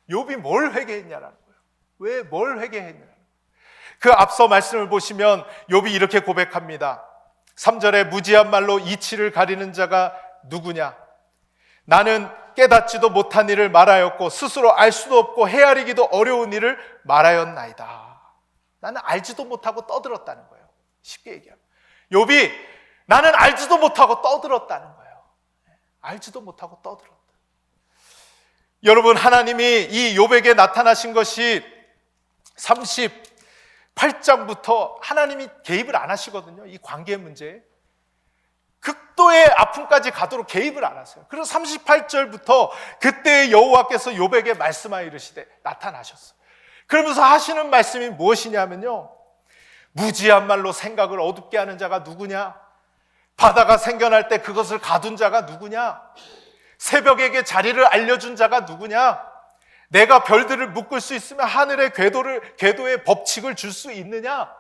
욥이 뭘 회개했냐라는 거예요. 왜 뭘 회개했냐라는 거예요. 그 앞서 말씀을 보시면 욥이 이렇게 고백합니다. 3절에 무지한 말로 이치를 가리는 자가 누구냐? 나는 깨닫지도 못한 일을 말하였고 스스로 알 수도 없고 헤아리기도 어려운 일을 말하였나이다. 나는 알지도 못하고 떠들었다는 거예요. 쉽게 얘기하면 욥이 나는 알지도 못하고 떠들었다는 거예요. 알지도 못하고 떠들었다. 여러분, 하나님이 이 욥에게 나타나신 것이 38장부터 하나님이 개입을 안 하시거든요. 이 관계 문제에 극도의 아픔까지 가도록 개입을 안 하세요. 그래서 38절부터 그때 여호와께서 욥에게 말씀하여 이르시되 나타나셨어요. 그러면서 하시는 말씀이 무엇이냐면요, 무지한 말로 생각을 어둡게 하는 자가 누구냐? 바다가 생겨날 때 그것을 가둔 자가 누구냐? 새벽에게 자리를 알려준 자가 누구냐? 내가 별들을 묶을 수 있으면 하늘의 궤도의 법칙을 줄 수 있느냐?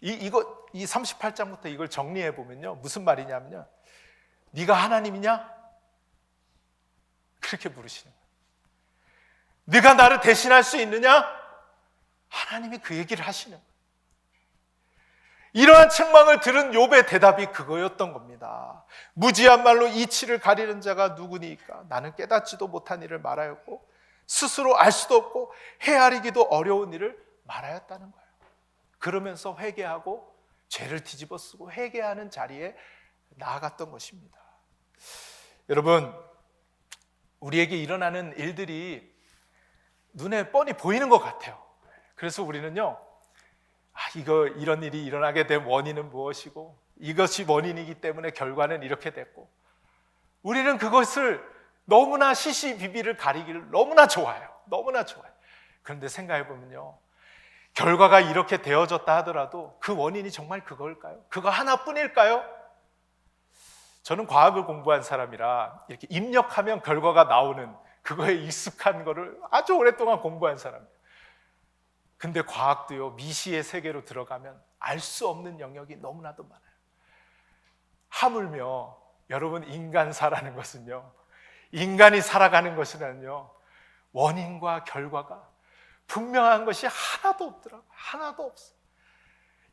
이 38장부터 이걸 정리해 보면요, 무슨 말이냐면요, 네가 하나님이냐? 그렇게 물으시는 거예요. 네가 나를 대신할 수 있느냐? 하나님이 그 얘기를 하시는 거예요. 이러한 책망을 들은 욥의 대답이 그거였던 겁니다. 무지한 말로 이치를 가리는 자가 누구니까? 나는 깨닫지도 못한 일을 말하였고 스스로 알 수도 없고 헤아리기도 어려운 일을 말하였다는 거예요. 그러면서 회개하고 죄를 뒤집어 쓰고 회개하는 자리에 나아갔던 것입니다. 여러분, 우리에게 일어나는 일들이 눈에 뻔히 보이는 것 같아요. 그래서 우리는요, 이런 일이 일어나게 된 원인은 무엇이고 이것이 원인이기 때문에 결과는 이렇게 됐고, 우리는 그것을 너무나 시시비비를 가리기를 너무나 좋아해요. 그런데 생각해보면요, 결과가 이렇게 되어졌다 하더라도 그 원인이 정말 그걸까요? 그거 하나뿐일까요? 저는 과학을 공부한 사람이라 이렇게 입력하면 결과가 나오는 그거에 익숙한 거를 아주 오랫동안 공부한 사람이에요. 근데 과학도요, 미시의 세계로 들어가면 알 수 없는 영역이 너무나도 많아요. 하물며 여러분, 인간사라는 것은요, 인간이 살아가는 것이라는요, 원인과 결과가 분명한 것이 하나도 없더라고요. 하나도 없어.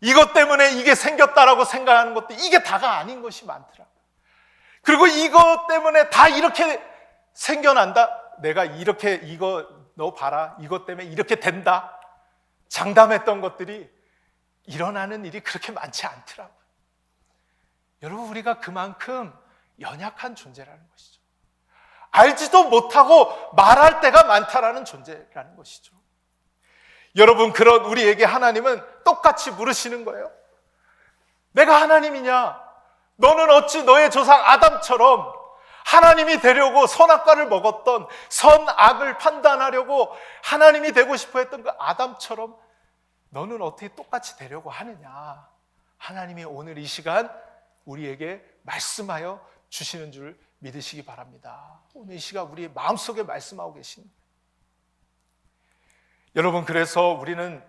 이것 때문에 이게 생겼다라고 생각하는 것도 이게 다가 아닌 것이 많더라고요. 그리고 이것 때문에 다 이렇게 생겨난다. 내가 이렇게 이거 너 봐라. 이것 때문에 이렇게 된다. 장담했던 것들이 일어나는 일이 그렇게 많지 않더라고요. 여러분, 우리가 그만큼 연약한 존재라는 것이죠. 알지도 못하고 말할 때가 많다라는 존재라는 것이죠. 여러분, 그런 우리에게 하나님은 똑같이 물으시는 거예요. 내가 하나님이냐? 너는 어찌 너의 조상 아담처럼 하나님이 되려고 선악과를 먹었던, 선악을 판단하려고 하나님이 되고 싶어 했던 그 아담처럼 너는 어떻게 똑같이 되려고 하느냐? 하나님이 오늘 이 시간 우리에게 말씀하여 주시는 줄 믿으시기 바랍니다. 오늘 이 시간 우리의 마음속에 말씀하고 계십니다. 여러분, 그래서 우리는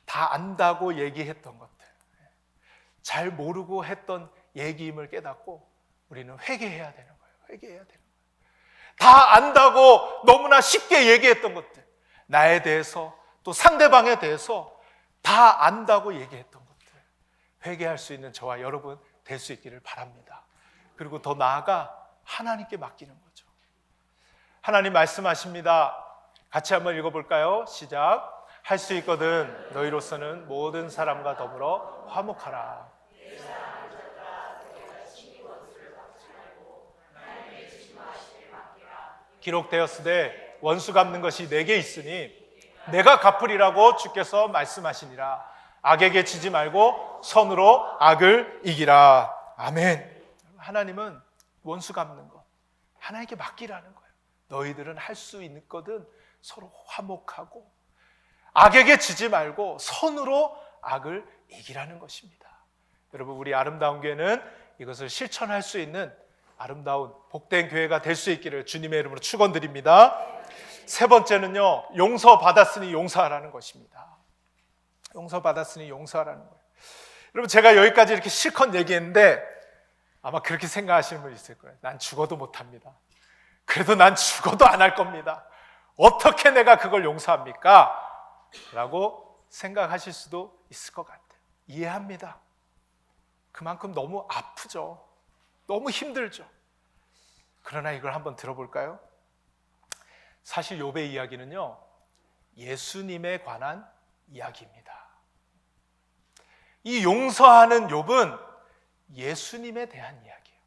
다 안다고 얘기했던 것들, 잘 모르고 했던 얘기임을 깨닫고 우리는 회개해야 되는 거예요. 회개해야 되는 거예요. 다 안다고 너무나 쉽게 얘기했던 것들, 나에 대해서 또 상대방에 대해서 다 안다고 얘기했던 것들, 회개할 수 있는 저와 여러분 될 수 있기를 바랍니다. 그리고 더 나아가 하나님께 맡기는 거죠. 하나님 말씀하십니다. 같이 한번 읽어볼까요? 시작. 할 수 있거든 너희로서는 모든 사람과 더불어 화목하라. 기록되었으되 원수 갚는 것이 내게 있으니 내가 갚으리라고 주께서 말씀하시니라. 악에게 지지 말고 선으로 악을 이기라. 아멘. 하나님은 원수 갚는 것 하나님께 맡기라는 거예요. 너희들은 할 수 있거든 서로 화목하고 악에게 지지 말고 선으로 악을 이기라는 것입니다. 여러분, 우리 아름다운 교회는 이것을 실천할 수 있는 아름다운 복된 교회가 될 수 있기를 주님의 이름으로 축원드립니다. 세 번째는요, 용서받았으니 용서하라는 것입니다. 용서받았으니 용서하라는 거예요. 여러분, 제가 여기까지 이렇게 실컷 얘기했는데 아마 그렇게 생각하시는 분이 있을 거예요. 난 죽어도 못합니다. 그래도 난 죽어도 안 할 겁니다. 어떻게 내가 그걸 용서합니까? 라고 생각하실 수도 있을 것 같아요. 이해합니다. 그만큼 너무 아프죠. 너무 힘들죠. 그러나 이걸 한번 들어볼까요? 사실 욥의 이야기는요, 예수님에 관한 이야기입니다. 이 용서하는 욥은 예수님에 대한 이야기예요.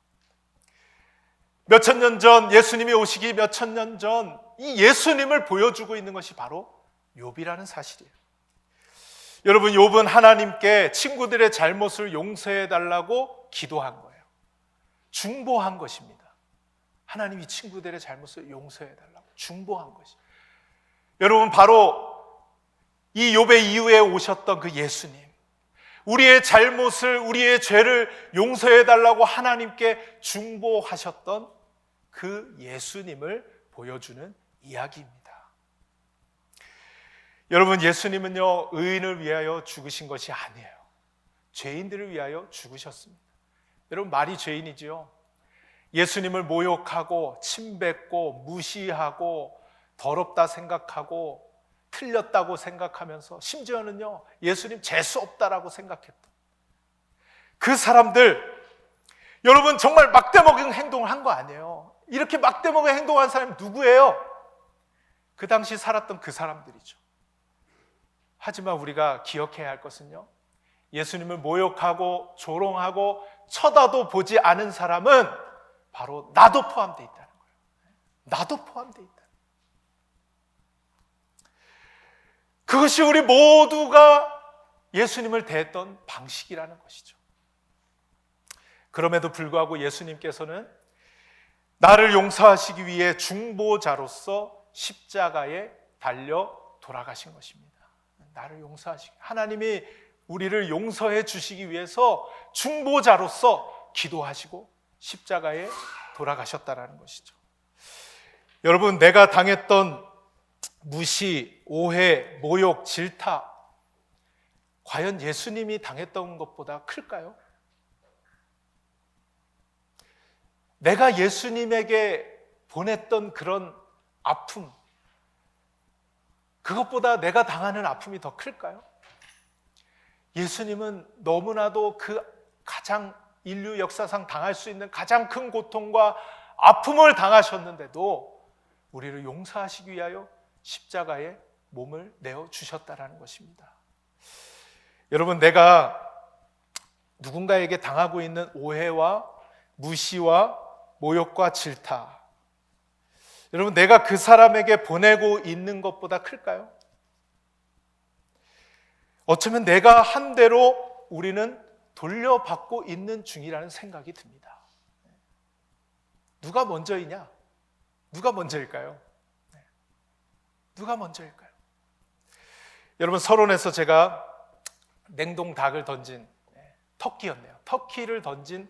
몇천 년 전, 예수님이 오시기 몇천 년 전 이 예수님을 보여주고 있는 것이 바로 욥이라는 사실이에요. 여러분, 욥은 하나님께 친구들의 잘못을 용서해 달라고 기도한 거예요. 중보한 것입니다. 하나님이 친구들의 잘못을 용서해 달라고 중보한 것이에요. 여러분, 바로 이 욥의 이후에 오셨던 그 예수님, 우리의 잘못을, 우리의 죄를 용서해 달라고 하나님께 중보하셨던 그 예수님을 보여주는 이야기입니다. 여러분, 예수님은요, 의인을 위하여 죽으신 것이 아니에요. 죄인들을 위하여 죽으셨습니다. 여러분, 말이 죄인이지요. 예수님을 모욕하고 침뱉고 무시하고 더럽다 생각하고 틀렸다고 생각하면서 심지어는요, 예수님 재수 없다라고 생각했던 그 사람들, 여러분, 정말 막대먹은 행동을 한 거 아니에요. 이렇게 막대먹은 행동한 사람이 누구예요? 그 당시 살았던 그 사람들이죠. 하지만 우리가 기억해야 할 것은요, 예수님을 모욕하고 조롱하고 쳐다도 보지 않은 사람은 바로 나도 포함되어 있다는 거예요. 나도 포함되어 있다. 그것이 우리 모두가 예수님을 대했던 방식이라는 것이죠. 그럼에도 불구하고 예수님께서는 나를 용서하시기 위해 중보자로서 십자가에 달려 돌아가신 것입니다. 나를 용서하시기, 하나님이 우리를 용서해 주시기 위해서 중보자로서 기도하시고 십자가에 돌아가셨다라는 것이죠. 여러분, 내가 당했던 무시, 오해, 모욕, 질타, 과연 예수님이 당했던 것보다 클까요? 내가 예수님에게 보냈던 그런 아픔, 그것보다 내가 당하는 아픔이 더 클까요? 예수님은 너무나도 그 가장 인류 역사상 당할 수 있는 가장 큰 고통과 아픔을 당하셨는데도 우리를 용서하시기 위하여 십자가에 몸을 내어 주셨다라는 것입니다. 여러분, 내가 누군가에게 당하고 있는 오해와 무시와 모욕과 질타, 여러분, 내가 그 사람에게 보내고 있는 것보다 클까요? 어쩌면 내가 한 대로 우리는 돌려받고 있는 중이라는 생각이 듭니다. 누가 먼저이냐? 누가 먼저일까요? 누가 먼저일까요? 여러분, 서론에서 제가 냉동 닭을 던진, 터키였네요. 터키를 던진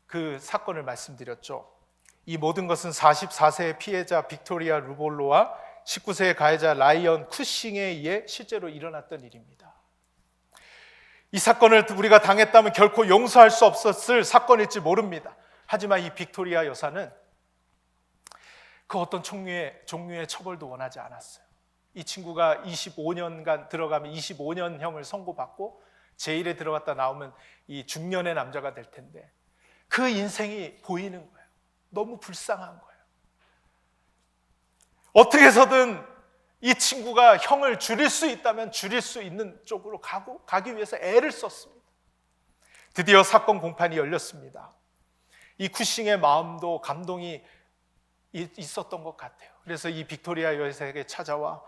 그 사건을 말씀드렸죠. 이 모든 것은 44세의 피해자 빅토리아 루볼로와 19세의 가해자 라이언 쿠싱에 의해 실제로 일어났던 일입니다. 이 사건을 우리가 당했다면 결코 용서할 수 없었을 사건일지 모릅니다. 하지만 이 빅토리아 여사는 그 어떤 종류의 처벌도 원하지 않았어요. 이 친구가 25년간 들어가면 25년형을 선고받고 제1에 들어갔다 나오면 이 중년의 남자가 될 텐데 그 인생이 보이는 거예요. 너무 불쌍한 거예요. 어떻게 해서든 이 친구가 형을 줄일 수 있다면 줄일 수 있는 쪽으로 가기 위해서 애를 썼습니다. 드디어 사건 공판이 열렸습니다. 이 쿠싱의 마음도 감동이 있었던 것 같아요. 그래서 이 빅토리아 여사에게 찾아와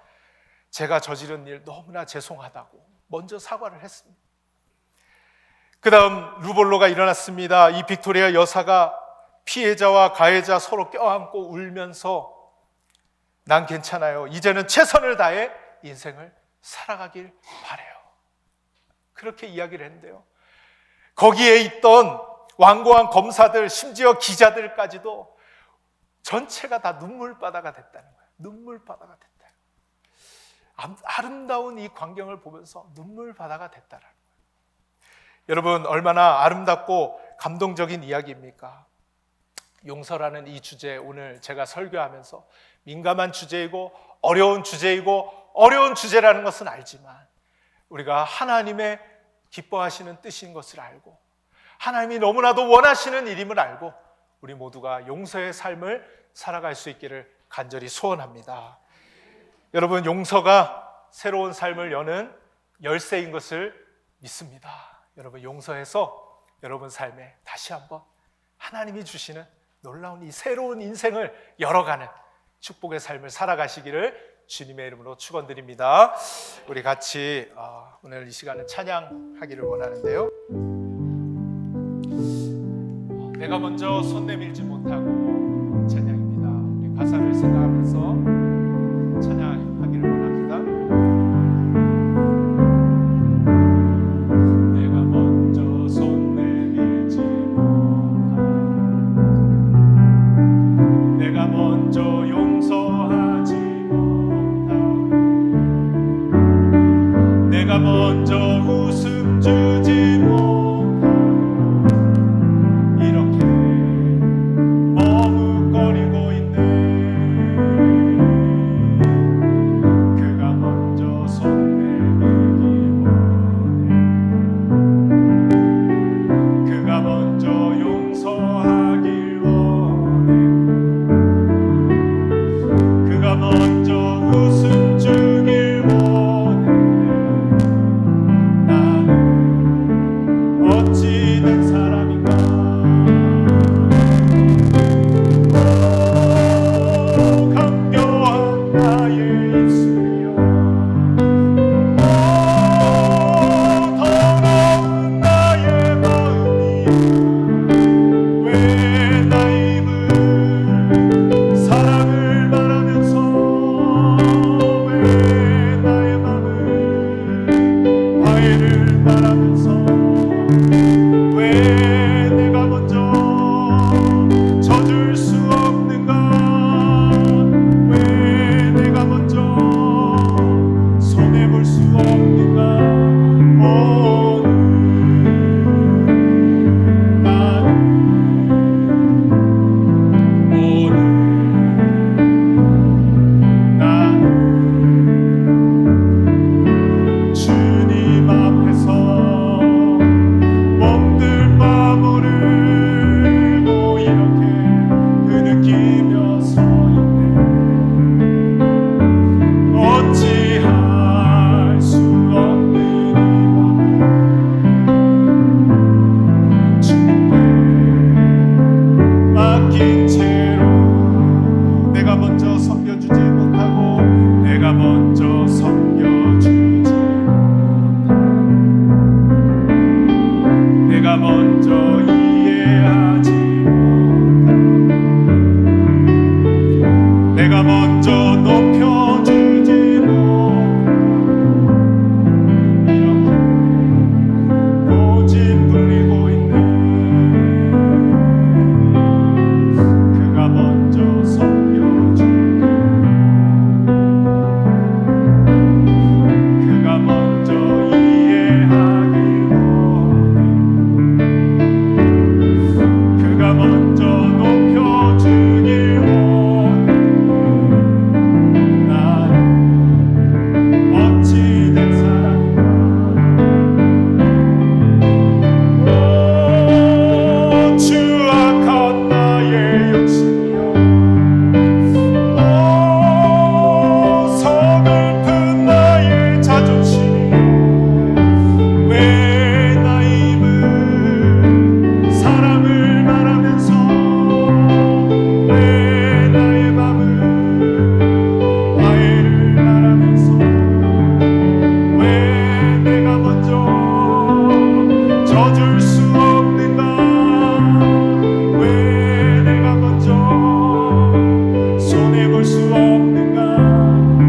제가 저지른 일 너무나 죄송하다고 먼저 사과를 했습니다. 그 다음 루볼로가 일어났습니다. 이 빅토리아 여사가 피해자와 가해자 서로 껴안고 울면서 난 괜찮아요. 이제는 최선을 다해 인생을 살아가길 바래요. 그렇게 이야기를 했는데요. 거기에 있던 완고한 검사들, 심지어 기자들까지도 전체가 다 눈물바다가 됐다는 거예요. 눈물바다가 됐다. 아름다운 이 광경을 보면서 눈물바다가 됐다는 거예요. 여러분, 얼마나 아름답고 감동적인 이야기입니까? 용서라는 이 주제, 오늘 제가 설교하면서 민감한 주제이고 어려운 주제라는 것은 알지만 우리가 하나님의 기뻐하시는 뜻인 것을 알고 하나님이 너무나도 원하시는 일임을 알고 우리 모두가 용서의 삶을 살아갈 수 있기를 간절히 소원합니다. 여러분, 용서가 새로운 삶을 여는 열쇠인 것을 믿습니다. 여러분, 용서해서 여러분 삶에 다시 한번 하나님이 주시는 놀라운 이 새로운 인생을 열어가는 축복의 삶을 살아가시기를 주님의 이름으로 축원드립니다. 우리 같이 오늘 이 시간은 찬양하기를 원하는데요. 내가 먼저 손 내밀지 못하고 찬양입니다. 우리 가사를 생각하면서 찬양하기를 원합니다. 내가 먼저 손 내밀지 못하고 내가 먼저 용서하지 못하고 내가 먼저 웃음 주지 못하고 이렇게 머뭇거리고 있네. 내가 먼저 이해하지 못하고 내가 먼저 높여주지 못하고 이렇게 고집 부리고 있네. 그가 먼저 섬겨주고 그가 먼저 이해하기 원해. 그가 먼저 높여주길 원해. 난 어찌된 사람인가. 오 추악한 나의 욕심이여 오 서글픈 나의 자존심이여 왜 나의 입은 사랑을 말하면서 왜 나의 맘은 화해를 말하면서 왜 내가 먼저 져줄 수 없는가. 왜 내가 먼저 손해볼 수 없는가.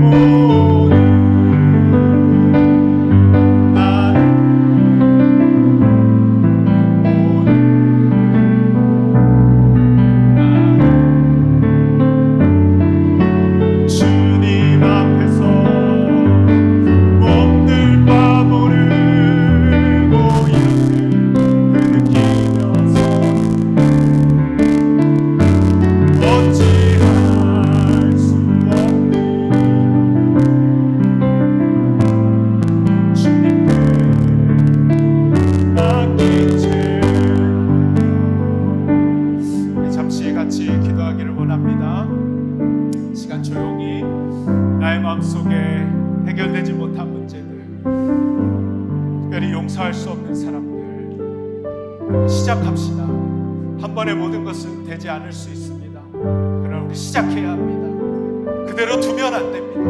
오늘 나는 주님 앞에서 몸둘 바 모르고 이름을 흐느끼면서 어찌할 수 없는 주님께 맡긴 채 우리 잠시 같이 기도하기를 원합니다. 시간 조용히 나의 마음속에 해결되지 못한 문제들, 특별히 용서할 수 없는 사람들 시작합시다. 한 번에 모든 것은 되지 않을 수 있습니다. 그러나 우리 시작해야 합니다. 그대로 두면 안 됩니다.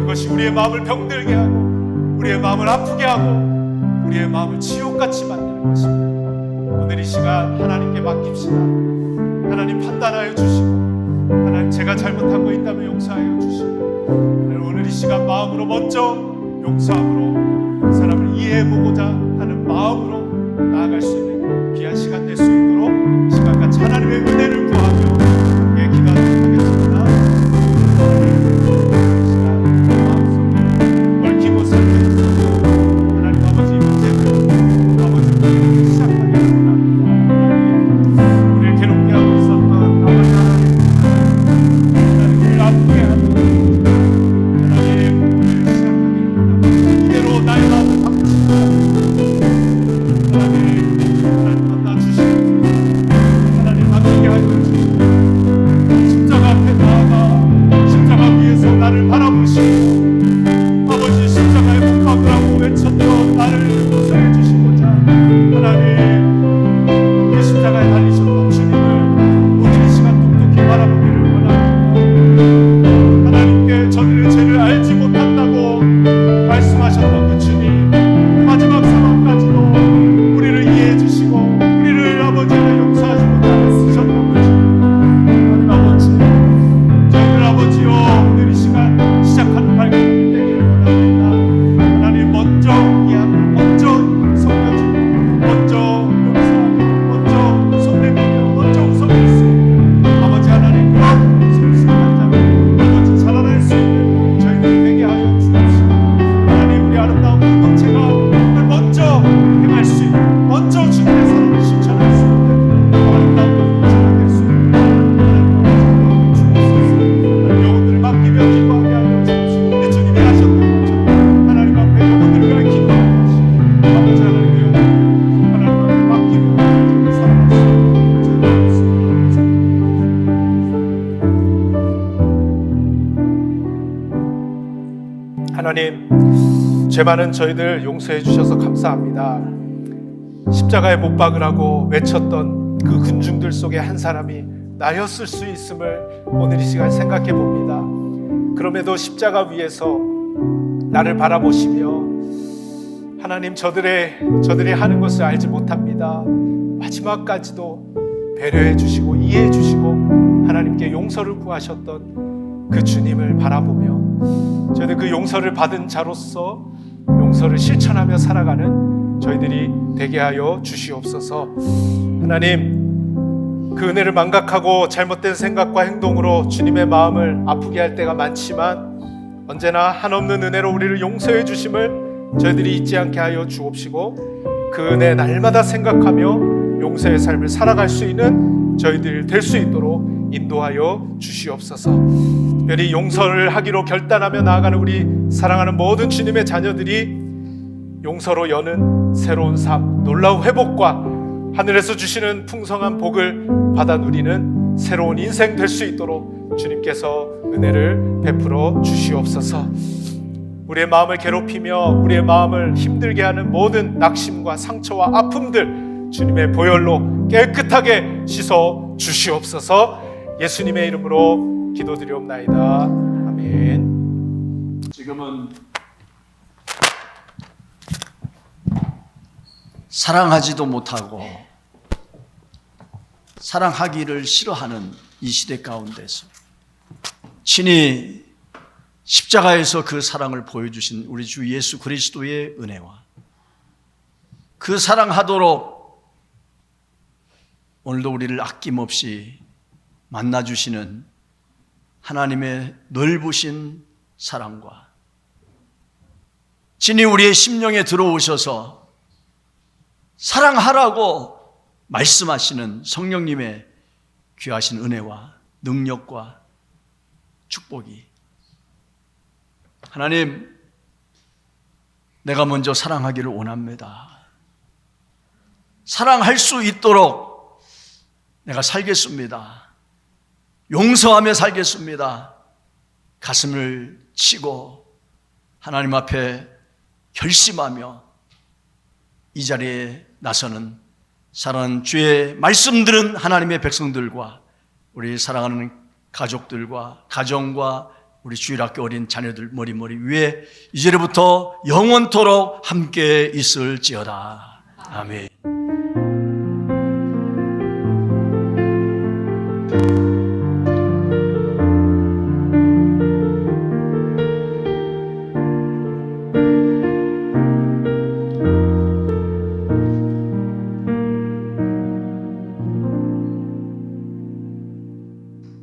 그것이 우리의 마음을 병들게 하고 우리의 마음을 아프게 하고 우리의 마음을 지옥같이 만드는 것입니다. 오늘 이 시간 하나님께 맡깁시다. 하나님 판단하여 주시고 하나님 제가 잘못한 거 있다면 용서하여 주시고 오늘 이 시간 마음으로 먼저 용서함으로 그 사람을 이해해보고자 하는 마음으로 나아갈 수 있는 귀한 시간 될 수 있도록 시간 같이 하나님의 은혜를 구하며 함께 기도하도록 하겠습니다. 시간 마음속에 얽히고 살펴서 하나님 아버지 문제들 아버지로 시작하기를 원합니다. 하나님 우리를 괴롭게 하고 있었던 아버지 하나님 우리를 아프게 하는 하나님 오늘 시작하기를 원합니다. 이대로 나의 마음을 바꾸시다. 하나님 만나주시옵소서. 하나님 맡기게 하여 주시옵소서. 십자가 앞에 나아가 십자가 위에서 나를 바라보시고 아버지 십자가에 못 박으라고 외쳤던 나를 용서해 주시고자 하나님 그 십자가에 달리셨던 주님을 오늘 이 시간 똑똑히 바라보기를 원합니다. 하나님께 저들의 죄를 알지 못한다고 말씀하셨던 그 주님 마지막 상황까지도 우리를 이해해 주시고 우리를 아버지 하나 용서하지 못하게 쓰셨던 그 주님 하나님 아버지 저희들 아버지요 오늘 이 시간 시작하는 발걸음이 되기를 원합니다. 하나님 먼저 이해하고 먼저 섬겨주고 먼저 용서하고 먼저 손내밀며 먼저 웃어줄 수 있는 아버지 하나님 그런 성숙한 자로 아버지 자라날 수 있는 저희들 되게 하여 주옵시고 하나님 우리 아름다운 공동체가 오늘 먼저 행할 수 있는 먼저 주님의 사랑을 실천할 수 있는 아름다운 공동체가 될 수 있는 하나님 아버지 주옵소서. 하나님 영혼들을 맡기며 기도하게 하여 주옵시고 우리 주님이 하셨던 것처럼 하나님 앞에 영혼들을 위하여 기도하는 것이 아버지 하나님의 영혼을 하나님 앞에 맡기며 살아갈 수 있는 저희들 될 수 있는 하나님 죄 많은 저희들 용서해 주셔서 감사합니다. 십자가에 못 박으라고 외쳤던 그 군중들 속에 한 사람이 나였을 수 있음을 오늘 이 시간 생각해 봅니다. 그럼에도 십자가 위에서 나를 바라보시며 하나님, 저들이 하는 것을 알지 못합니다. 마지막까지도 배려해 주시고 이해해 주시고 하나님께 용서를 구하셨던 그 주님을 바라보며 저희들 그 용서를 받은 자로서 용서를 실천하며 살아가는 저희들이 되게 하여 주시옵소서. 하나님, 그 은혜를 망각하고 잘못된 생각과 행동으로 주님의 마음을 아프게 할 때가 많지만 언제나 한없는 은혜로 우리를 용서해 주심을 저희들이 잊지 않게 하여 주옵시고 그 은혜 날마다 생각하며 용서의 삶을 살아갈 수 있는 저희들 될 수 있도록 인도하여 주시옵소서. 특별히 용서를 하기로 결단하며 나아가는 우리 사랑하는 모든 주님의 자녀들이 용서로 여는 새로운 삶, 놀라운 회복과 하늘에서 주시는 풍성한 복을 받아 누리는 새로운 인생 될 수 있도록 주님께서 은혜를 베풀어 주시옵소서. 우리의 마음을 괴롭히며 우리의 마음을 힘들게 하는 모든 낙심과 상처와 아픔들 주님의 보혈로 깨끗하게 씻어 주시옵소서. 예수님의 이름으로 기도드리옵나이다. 아멘. 지금은 사랑하지도 못하고 사랑하기를 싫어하는 이 시대 가운데서 친히 십자가에서 그 사랑을 보여주신 우리 주 예수 그리스도의 은혜와 그 사랑하도록 오늘도 우리를 아낌없이 만나주시는 하나님의 넓으신 사랑과 친히 우리의 심령에 들어오셔서 사랑하라고 말씀하시는 성령님의 귀하신 은혜와 능력과 축복이 하나님, 내가 먼저 사랑하기를 원합니다. 사랑할 수 있도록 내가 살겠습니다. 용서하며 살겠습니다. 가슴을 치고 하나님 앞에 결심하며 이 자리에 나서는 사랑하는 주의 말씀 들은 하나님의 백성들과 우리 사랑하는 가족들과 가정과 우리 주일학교 어린 자녀들 머리 위에 이제부터 영원토록 함께 있을지어다. 아멘.